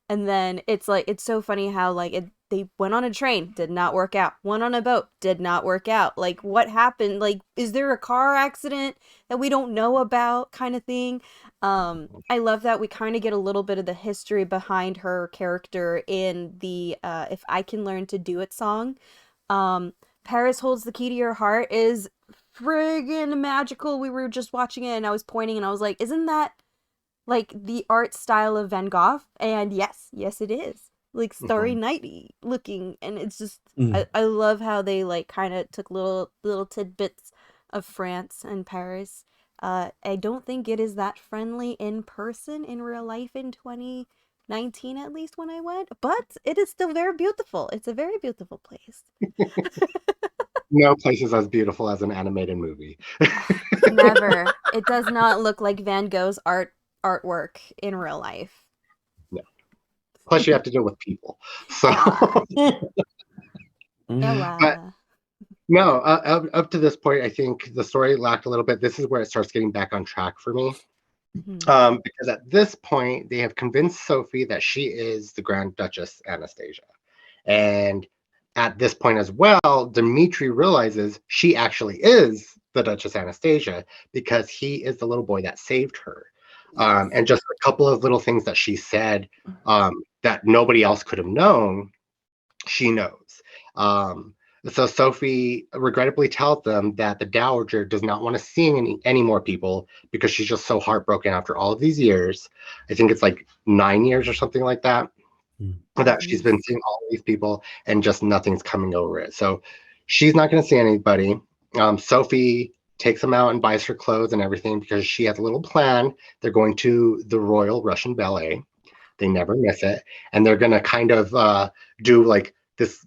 And then it's like, it's so funny how like they went on a train, did not work out. Went on a boat, did not work out. Like, what happened? Like, is there a car accident that we don't know about, kind of thing? I love that we kind of get a little bit of the history behind her character in the If I Can Learn to Do It song. Paris Holds the Key to Your Heart is friggin' magical. We were just watching it, and I was pointing, and I was like, isn't that like the art style of Van Gogh? And yes it is, like Starry Nighty looking. And it's just I love how they like kind of took little tidbits of France and Paris. I don't think it is that friendly in person in real life in 2019, at least when I went, but it is still very beautiful. It's a very beautiful place. No place is as beautiful as an animated movie. Never. It does not look like Van Gogh's artwork in real life. No. Plus you have to deal with people. So but no, up to this point, I think the story lacked a little bit. This is where it starts getting back on track for me. Because at this point, they have convinced Sophie that she is the Grand Duchess Anastasia. And at this point as well, Dimitri realizes she actually is the Duchess Anastasia because he is the little boy that saved her. And just a couple of little things that she said that nobody else could have known, she knows. So Sophie regrettably tells them that the Dowager does not want to see any more people because she's just so heartbroken after all of these years. I think it's like 9 years or something like that, that she's been seeing all these people and just nothing's coming over it. So she's not going to see anybody. Sophie takes them out and buys her clothes and everything because she has a little plan. They're going to the Royal Russian Ballet. They never miss it. And they're going to kind of do like this,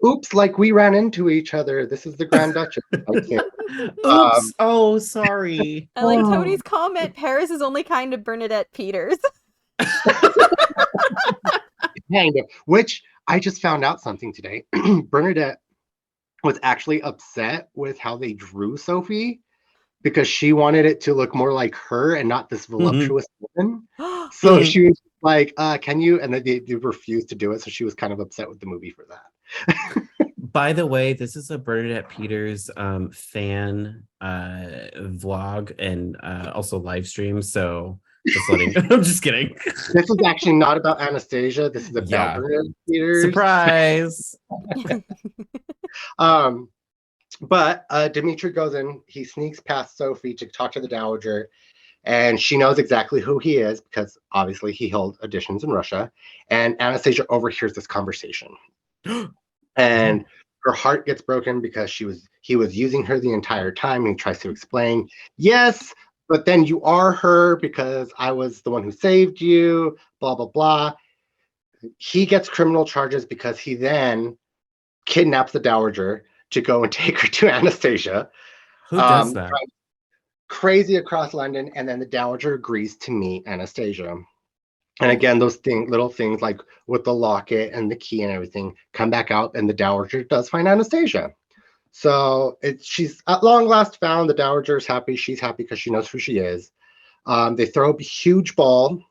oops, like we ran into each other. This is the Grand Duchess. Oops. Oh, sorry. I like Tony's comment. Paris is only kind of Bernadette Peters. Kind of, which I just found out something today. Bernadette was actually upset with how they drew Sophie because she wanted it to look more like her and not this voluptuous woman. So she was like, can you? And then they refused to do it. So she was kind of upset with the movie for that. By the way, this is a Bernadette Peters fan vlog and also live stream. So just letting I'm just kidding. This is actually not about Anastasia. This is about Bernadette Peters. Surprise. But Dmitri goes in, he sneaks past Sophie to talk to the Dowager, and she knows exactly who he is because obviously he held auditions in Russia. And Anastasia overhears this conversation. And her heart gets broken because he was using her the entire time, and he tries to explain, yes, but then you are her because I was the one who saved you, blah, blah, blah. He gets criminal charges because he then kidnaps the Dowager to go and take her to Anastasia. Who does that? Crazy across London, and then the Dowager agrees to meet Anastasia. And again, those little things like with the locket and the key and everything come back out, and the Dowager does find Anastasia. So she's at long last found. The Dowager is happy. She's happy because she knows who she is. They throw a huge ball.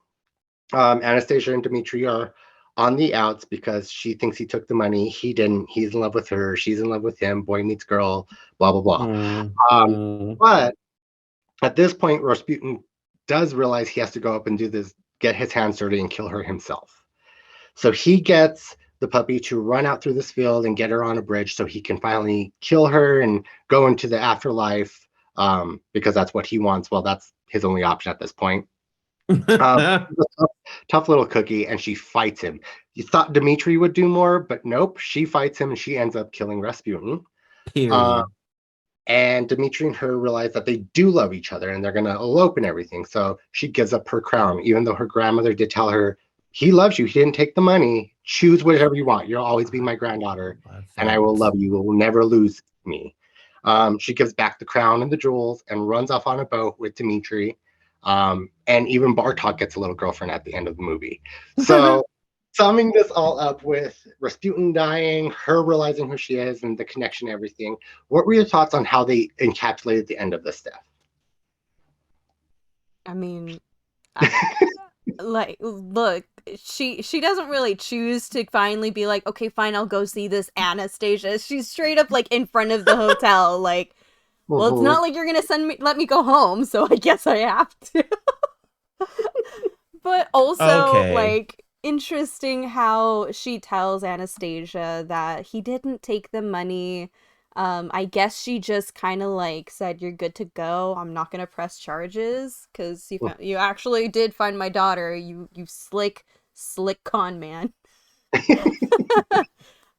Anastasia and Dmitri are on the outs because she thinks he took the money. He didn't. He's in love with her. She's in love with him. Boy meets girl, blah, blah, blah. But at this point, Rasputin does realize he has to go up and do this, get his hands dirty and kill her himself. So he gets the puppy to run out through this field and get her on a bridge so he can finally kill her and go into the afterlife because that's what he wants. Well, that's his only option at this point. Tough little cookie, and she fights him. You thought Dmitri would do more, but nope. She fights him, and she ends up killing Rasputin. And Dmitri and her realize that they do love each other, and they're going to elope and everything. So she gives up her crown, even though her grandmother did tell her, he loves you. He didn't take the money. Choose whatever you want. You'll always be my granddaughter, and I will love you. You will never lose me. She gives back the crown and the jewels and runs off on a boat with Dmitri. And even Bartok gets a little girlfriend at the end of the movie. So summing this all up with Rasputin dying, her realizing who she is, and the connection and everything, what were your thoughts on how they encapsulated the end of this stuff? I mean, like, look, she doesn't really choose to finally be like, okay, fine, I'll go see this Anastasia. She's straight up like in front of the hotel, like, well, it's not like you're gonna let me go home, so I guess I have to. But also, like, interesting how she tells Anastasia that he didn't take the money. I guess she just kind of like said, "You're good to go. I'm not gonna press charges because you actually did find my daughter. You slick con man."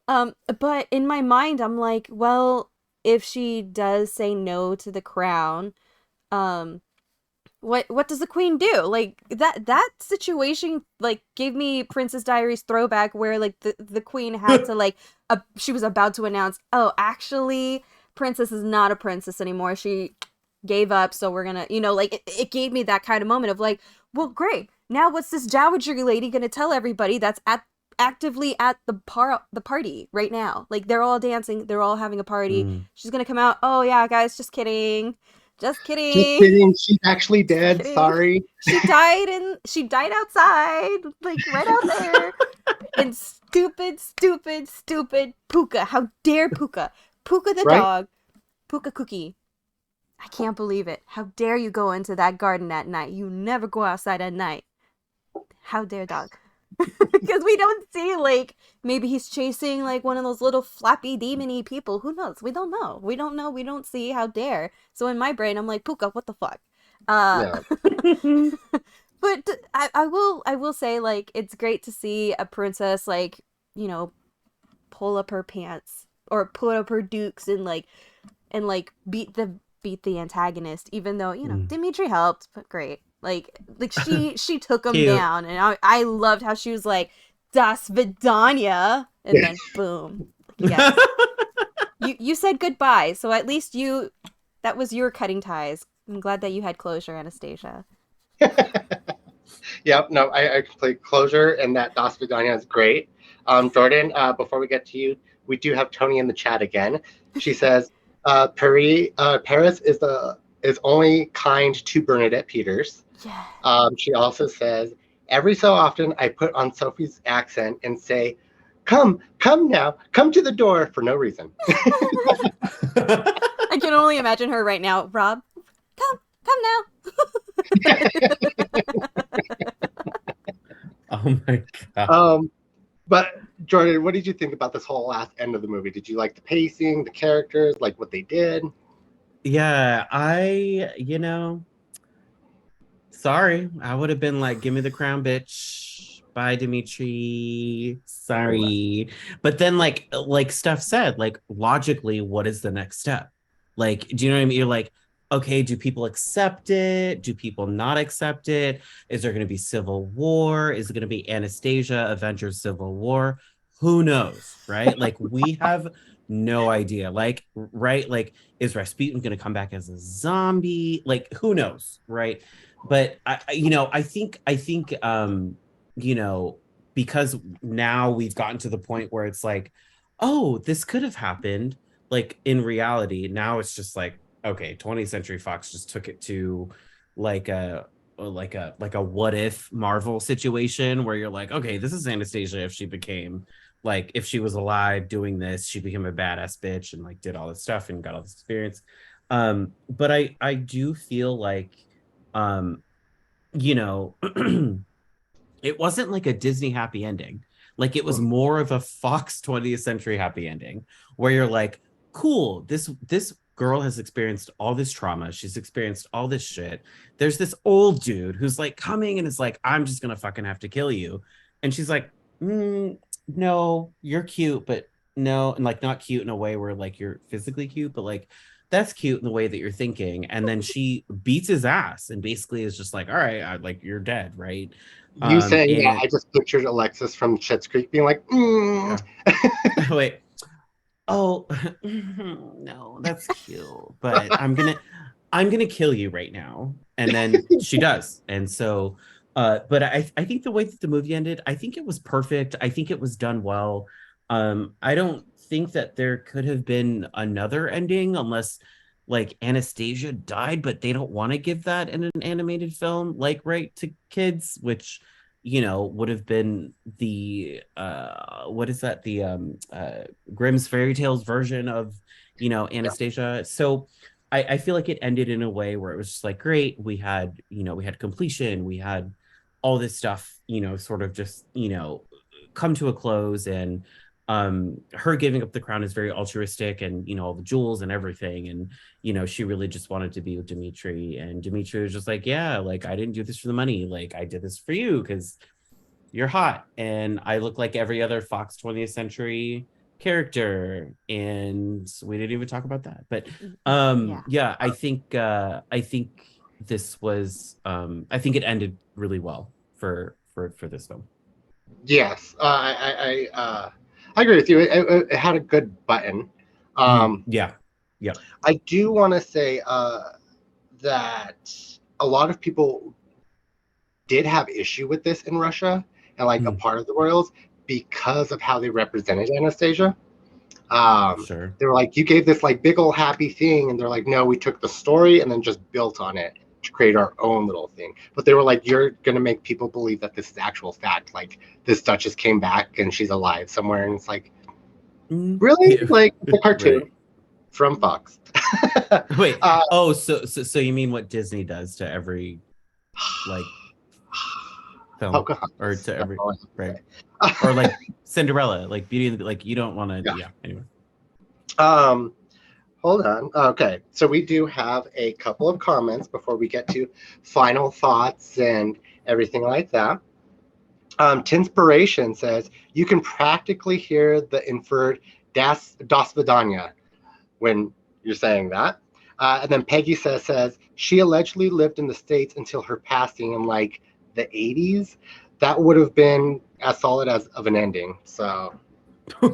But in my mind, I'm like, well, if she does say no to the crown, what does the queen do? Like that situation like gave me Princess Diaries throwback where like the queen had to like she was about to announce, oh, actually princess is not a princess anymore. She gave up, so we're gonna, like it gave me that kind of moment of like, well, great. Now what's this dowager lady gonna tell everybody that's actively at the party right now? Like they're all dancing, they're all having a party. She's gonna come out, oh yeah, guys, just kidding. Just kidding. She's actually dead. Sorry. She died outside, like right out there. And stupid Puka. How dare Puka? Puka the dog. Puka Cookie. I can't believe it. How dare you go into that garden at night? You never go outside at night. How dare dog? Because we don't see, like, maybe he's chasing, like, one of those little flappy demon-y people. Who knows? We don't know. We don't know. We don't see. How dare. So in my brain, I'm like, Puka, what the fuck? Yeah. But I will say, like, it's great to see a princess, like, pull up her pants or put up her dukes and beat the antagonist, even though Dimitri helped, but great. Like she took him Cute. down, and I loved how she was like, Das Vidania, and then boom. Yes. You said goodbye, so at least that was your cutting ties. I'm glad that you had closure, Anastasia. Yep. No, I complete closure, and that Das Vidania is great. Jordyn, before we get to you, we do have Tony in the chat again. She says, Paris is only kind to Bernadette Peters. Yeah. She also says, every so often I put on Sophie's accent and say, come now, come to the door for no reason. I can only imagine her right now. Rob, come now. Oh my god. But Jordyn, what did you think about this whole last end of the movie? Did you like the pacing, the characters, like what they did? Yeah, sorry. I would have been like, give me the crown, bitch. Bye, Dimitri. Sorry. But then like Steph said, like logically, what is the next step? Like, do you know what I mean? You're like, okay, do people accept it? Do people not accept it? Is there going to be civil war? Is it going to be Anastasia, Avengers Civil War? Who knows, right? Like, we have no idea. Like, right? Like, is Rasputin going to come back as a zombie? Like, who knows, right? But I think, because now we've gotten to the point where it's like, oh, this could have happened. Like in reality, now it's just like, okay, 20th Century Fox just took it to like a what if Marvel situation where you're like, okay, this is Anastasia if she became like, if she was alive doing this, she became a badass bitch and like did all this stuff and got all this experience. But I do feel like it wasn't like a Disney happy ending. Like it was more of a Fox 20th Century happy ending where you're like, cool, this girl has experienced all this trauma. She's experienced all this shit. There's this old dude who's like coming and is like, I'm just gonna fucking have to kill you. And she's like, no, you're cute, but no, and like not cute in a way where like you're physically cute, but like that's cute in the way that you're thinking. And then she beats his ass and basically is just like, all right, like you're dead, right? You saying And that, I just pictured Alexis from Schitt's Creek being like, wait, oh no, that's cute, but I'm gonna kill you right now. And then she does. And so but I think the way that the movie ended, I think it was perfect. I think it was done well. I don't think that there could have been another ending unless like Anastasia died, but they don't want to give that in an animated film, like right to kids, which would have been the what is that, the Grimm's fairy tales version of Anastasia. So I feel like it ended in a way where it was just like, great, we had completion, we had all this stuff sort of just come to a close, and her giving up the crown is very altruistic, and all the jewels and everything, and she really just wanted to be with Dimitri, and Dimitri was just like, yeah, like I didn't do this for the money, like I did this for you because you're hot and I look like every other Fox 20th Century character, and we didn't even talk about that. But yeah, I think this was I think it ended really well for this film. Yes, I agree with you. It had a good button. Yeah. I do want to say that a lot of people did have issue with this in Russia and like a part of the royals because of how they represented Anastasia. Sure. They were like, you gave this like big old happy thing, and they're like, no, we took the story and then just built on it to create our own little thing. But they were like, you're gonna make people believe that this is actual fact, like this Duchess came back and she's alive somewhere, and it's like, really? Yeah. Like the cartoon. from Fox. Wait. So you mean what Disney does to every like film or to every right? Or like Cinderella, like Beauty and like you don't want to. Yeah. Anyway. Hold on. Okay, so we do have a couple of comments before we get to final thoughts and everything like that. Tinspiration says you can practically hear the inferred das Vidania when you're saying that. And then Peggy says she allegedly lived in the States until her passing in like the 80s. That would have been as solid as of an ending. So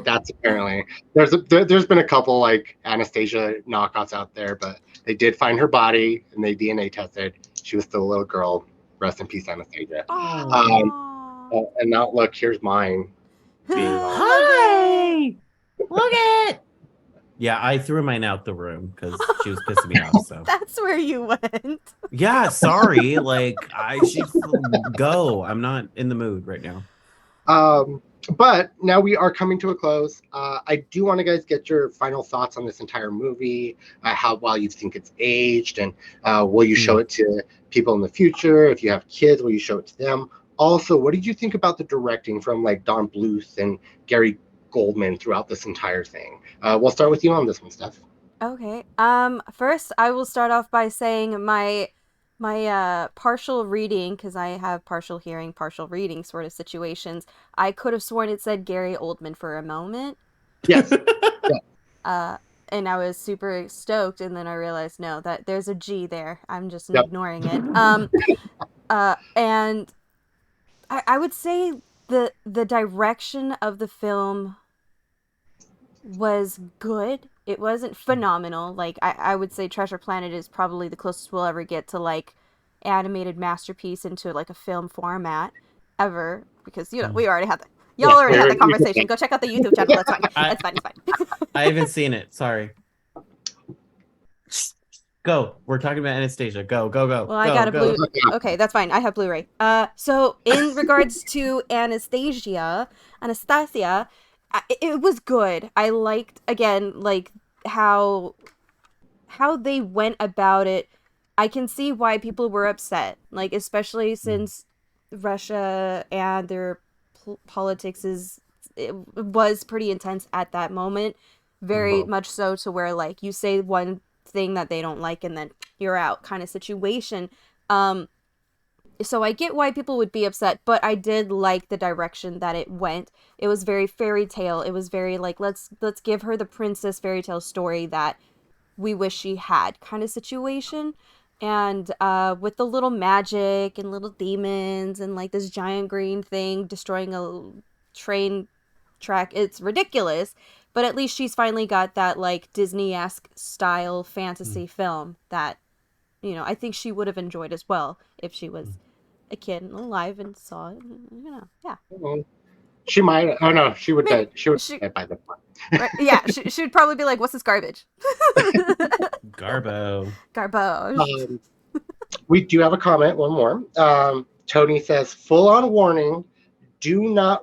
that's apparently there's been a couple like Anastasia knockouts out there, but they did find her body and they DNA tested. She was still a little girl. Rest in peace, Anastasia. And now look, here's mine. Hi, look at. Yeah, I threw mine out the room because she was pissing me off. So that's where you went. Yeah, sorry. Like I should go. I'm not in the mood right now. But now we are coming to a close. I do want to guys get your final thoughts on this entire movie, how well you think it's aged, and will you show it to people in the future? If you have kids, will you show it to them? Also, what did you think about the directing from like Don Bluth and Gary Goldman throughout this entire thing? We'll start with you on this one, Steph. Okay. First, I will start off by saying my partial reading, because I have partial hearing, partial reading sort of situations. I could have sworn it said Gary Oldman for a moment. Yes. And I was super stoked, and then I realized no, that there's a G there. I'm just ignoring it. And I would say the direction of the film was good. It wasn't phenomenal. Like I would say Treasure Planet is probably the closest we'll ever get to like animated masterpiece into like a film format ever, because we already had that. Y'all already had the conversation. Go check out the YouTube channel. That's fine. It's fine. I haven't seen it. Sorry. Go. We're talking about Anastasia. Go. Well, I got a blue. Okay, that's fine. I have Blu-ray. So in regards to Anastasia, it was good. I liked, again, like how they went about it. I can see why people were upset, like especially since Russia and their politics was pretty intense at that moment. Very much so to where like you say one thing that they don't like and then you're out kind of situation. So I get why people would be upset, but I did like the direction that it went. It was very fairy tale. It was very like let's give her the princess fairy tale story that we wish she had kind of situation. And with the little magic and little demons and like this giant green thing destroying a train track, it's ridiculous. But at least she's finally got that like Disney-esque style fantasy film that, I think she would have enjoyed as well if she was a kid and alive and saw it. Yeah. She might. Oh no, she would. She would by the point. Right, yeah, she would probably be like, "What's this garbage?" Garbo. We do have a comment. One more. Tony says, "Full-on warning: do not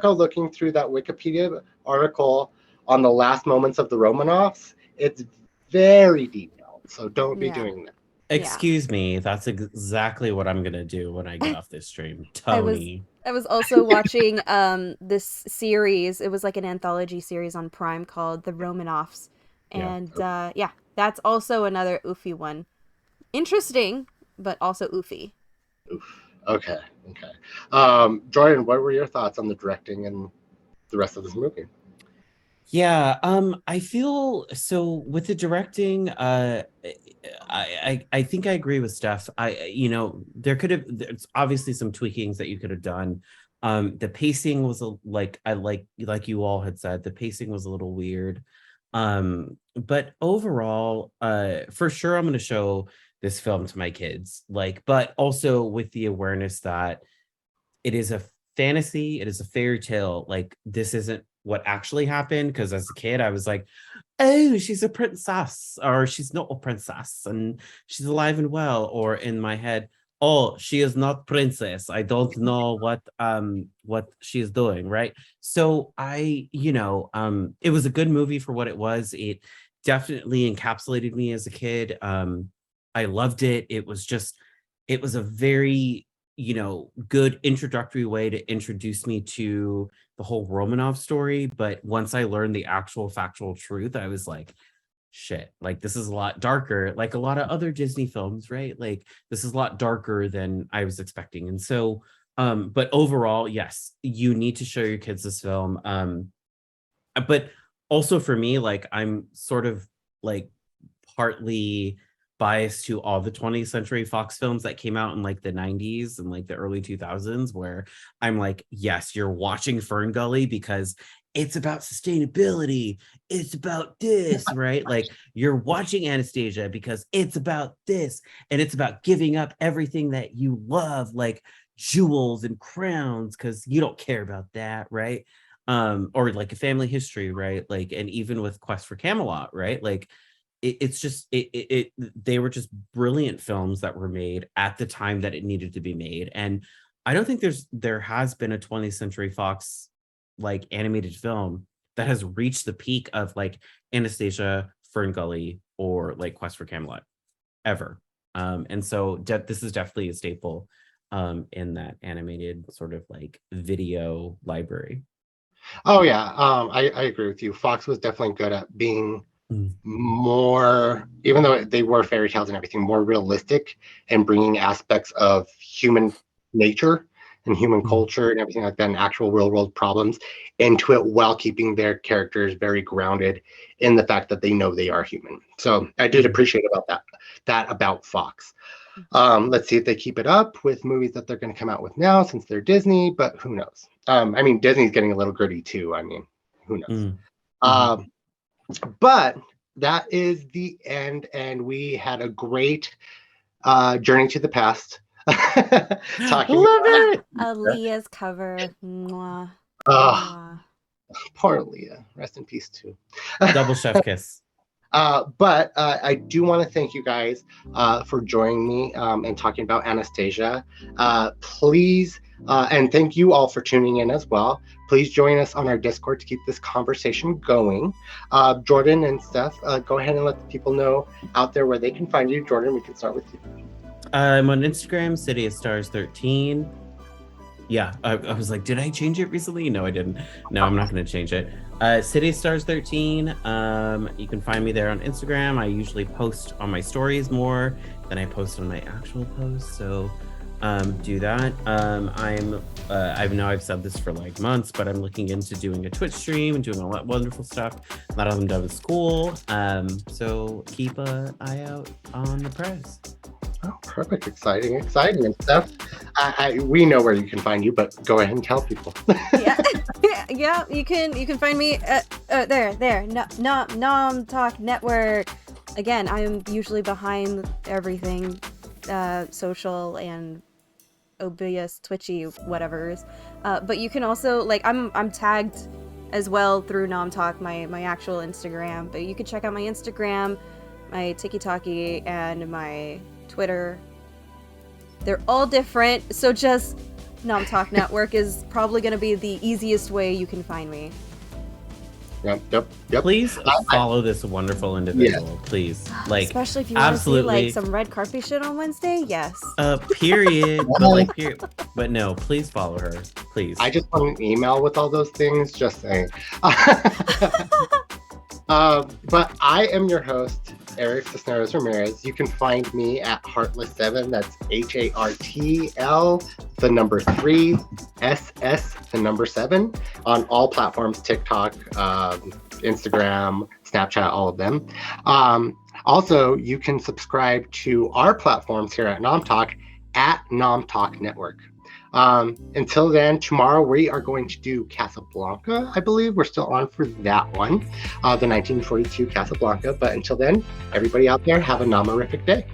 go looking through that Wikipedia article on the last moments of the Romanovs. It's very detailed, so don't be doing that." Excuse me, that's exactly what I'm gonna do when I get off this stream, Tony. I was also watching this series. It was like an anthology series on Prime called The Romanovs, and that's also another oofy one. Interesting, but also oofy. Oof. Okay. Jordyn, what were your thoughts on the directing and the rest of this movie? Yeah, I feel so with the directing. I think I agree with Steph. There's obviously some tweakings that you could have done. The pacing was like you all had said, the pacing was a little weird. But overall, for sure, I'm going to show this film to my kids. But also with the awareness that it is a fantasy, it is a fairy tale. Like this isn't what actually happened, because as a kid I was like, oh, she's a princess, or she's not a princess and she's alive and well, or in my head, oh, she is not princess, I don't know what she is doing, right? So it was a good movie for what it was. definitely encapsulated me as a kid. I loved it. It was a very, good introductory way to introduce me to the whole Romanov story. But once I learned the actual factual truth, I was like, shit, like this is a lot darker, like a lot of other Disney films, right? Like this is a lot darker than I was expecting. And so, but overall, yes, you need to show your kids this film. But also for me, like I'm sort of like partly biased to all the 20th Century Fox films that came out in like the 90s and like the early 2000s, where I'm like, yes, you're watching Fern Gully because it's about sustainability, it's about this, right? Like you're watching Anastasia because it's about this, and it's about giving up everything that you love, like jewels and crowns, because you don't care about that, right? Or like a Family History, right? Like, and even with Quest for Camelot, right? Like they were just brilliant films that were made at the time that it needed to be made. And I don't think there has been a 20th Century Fox like animated film that has reached the peak of like Anastasia, Fern Gully, or like Quest for Camelot ever. And so this is definitely a staple in that animated sort of like video library. Oh yeah, I agree with you. Fox was definitely good at being more, even though they were fairy tales and everything, more realistic and bringing aspects of human nature and human culture and everything like that, and actual real world problems into it, while keeping their characters very grounded in the fact that they know they are human. So I did appreciate that about Fox. Let's see if they keep it up with movies that they're going to come out with now, since they're Disney, but who knows? I mean, Disney's getting a little gritty too. I mean, who knows? But that is the end, and we had a great journey to the past. Talking Love it. Aaliyah's cover. Mwah. Oh, poor Aaliyah. Rest in peace too. Double chef kiss. But I do want to thank you guys for joining me and talking about Anastasia. Please, and thank you all for tuning in as well. Please join us on our Discord to keep this conversation going. Jordyn and Steph, go ahead and let the people know out there where they can find you. Jordyn, we can start with you. I'm on Instagram, City of Stars 13. Yeah, I was like, did I change it recently? No, I didn't. No, I'm not going to change it. City of Stars 13. You can find me there on Instagram. I usually post on my stories more than I post on my actual posts. So do that. I've said this for like months, but I'm looking into doing a Twitch stream and doing a lot of wonderful stuff. A lot of them done with school. So keep an eye out on the press. Oh, perfect. Exciting. And Steph, we know where you can find you, but go ahead and tell people. Yeah, you can find me there. Nom Talk Network. Again, I am usually behind everything social and obvious, twitchy, whatever's. But you can also, like, I'm tagged as well through Nom Talk, my actual Instagram. But you can check out my Instagram, my TikTok, and my Twitter. They're all different, so just Nom Talk Network is probably going to be the easiest way you can find me. Yep. Please follow this wonderful individual. Yeah. Please, like, especially if you want to see like some red carpet shit on Wednesday. Yes. Period. But no, please follow her, please. I just want an email with all those things. Just saying. But I am your host, Erric Ramirez. You can find me at Heartless7. That's HARTL, the number 3, SS, the number 7, on all platforms: TikTok, Instagram, Snapchat, all of them. Also, you can subscribe to our platforms here at Nom Talk at Nom Talk Network. Until then, tomorrow we are going to do Casablanca, I believe. We're still on for that one, the 1942 Casablanca. But until then, everybody out there, have a nomorific day.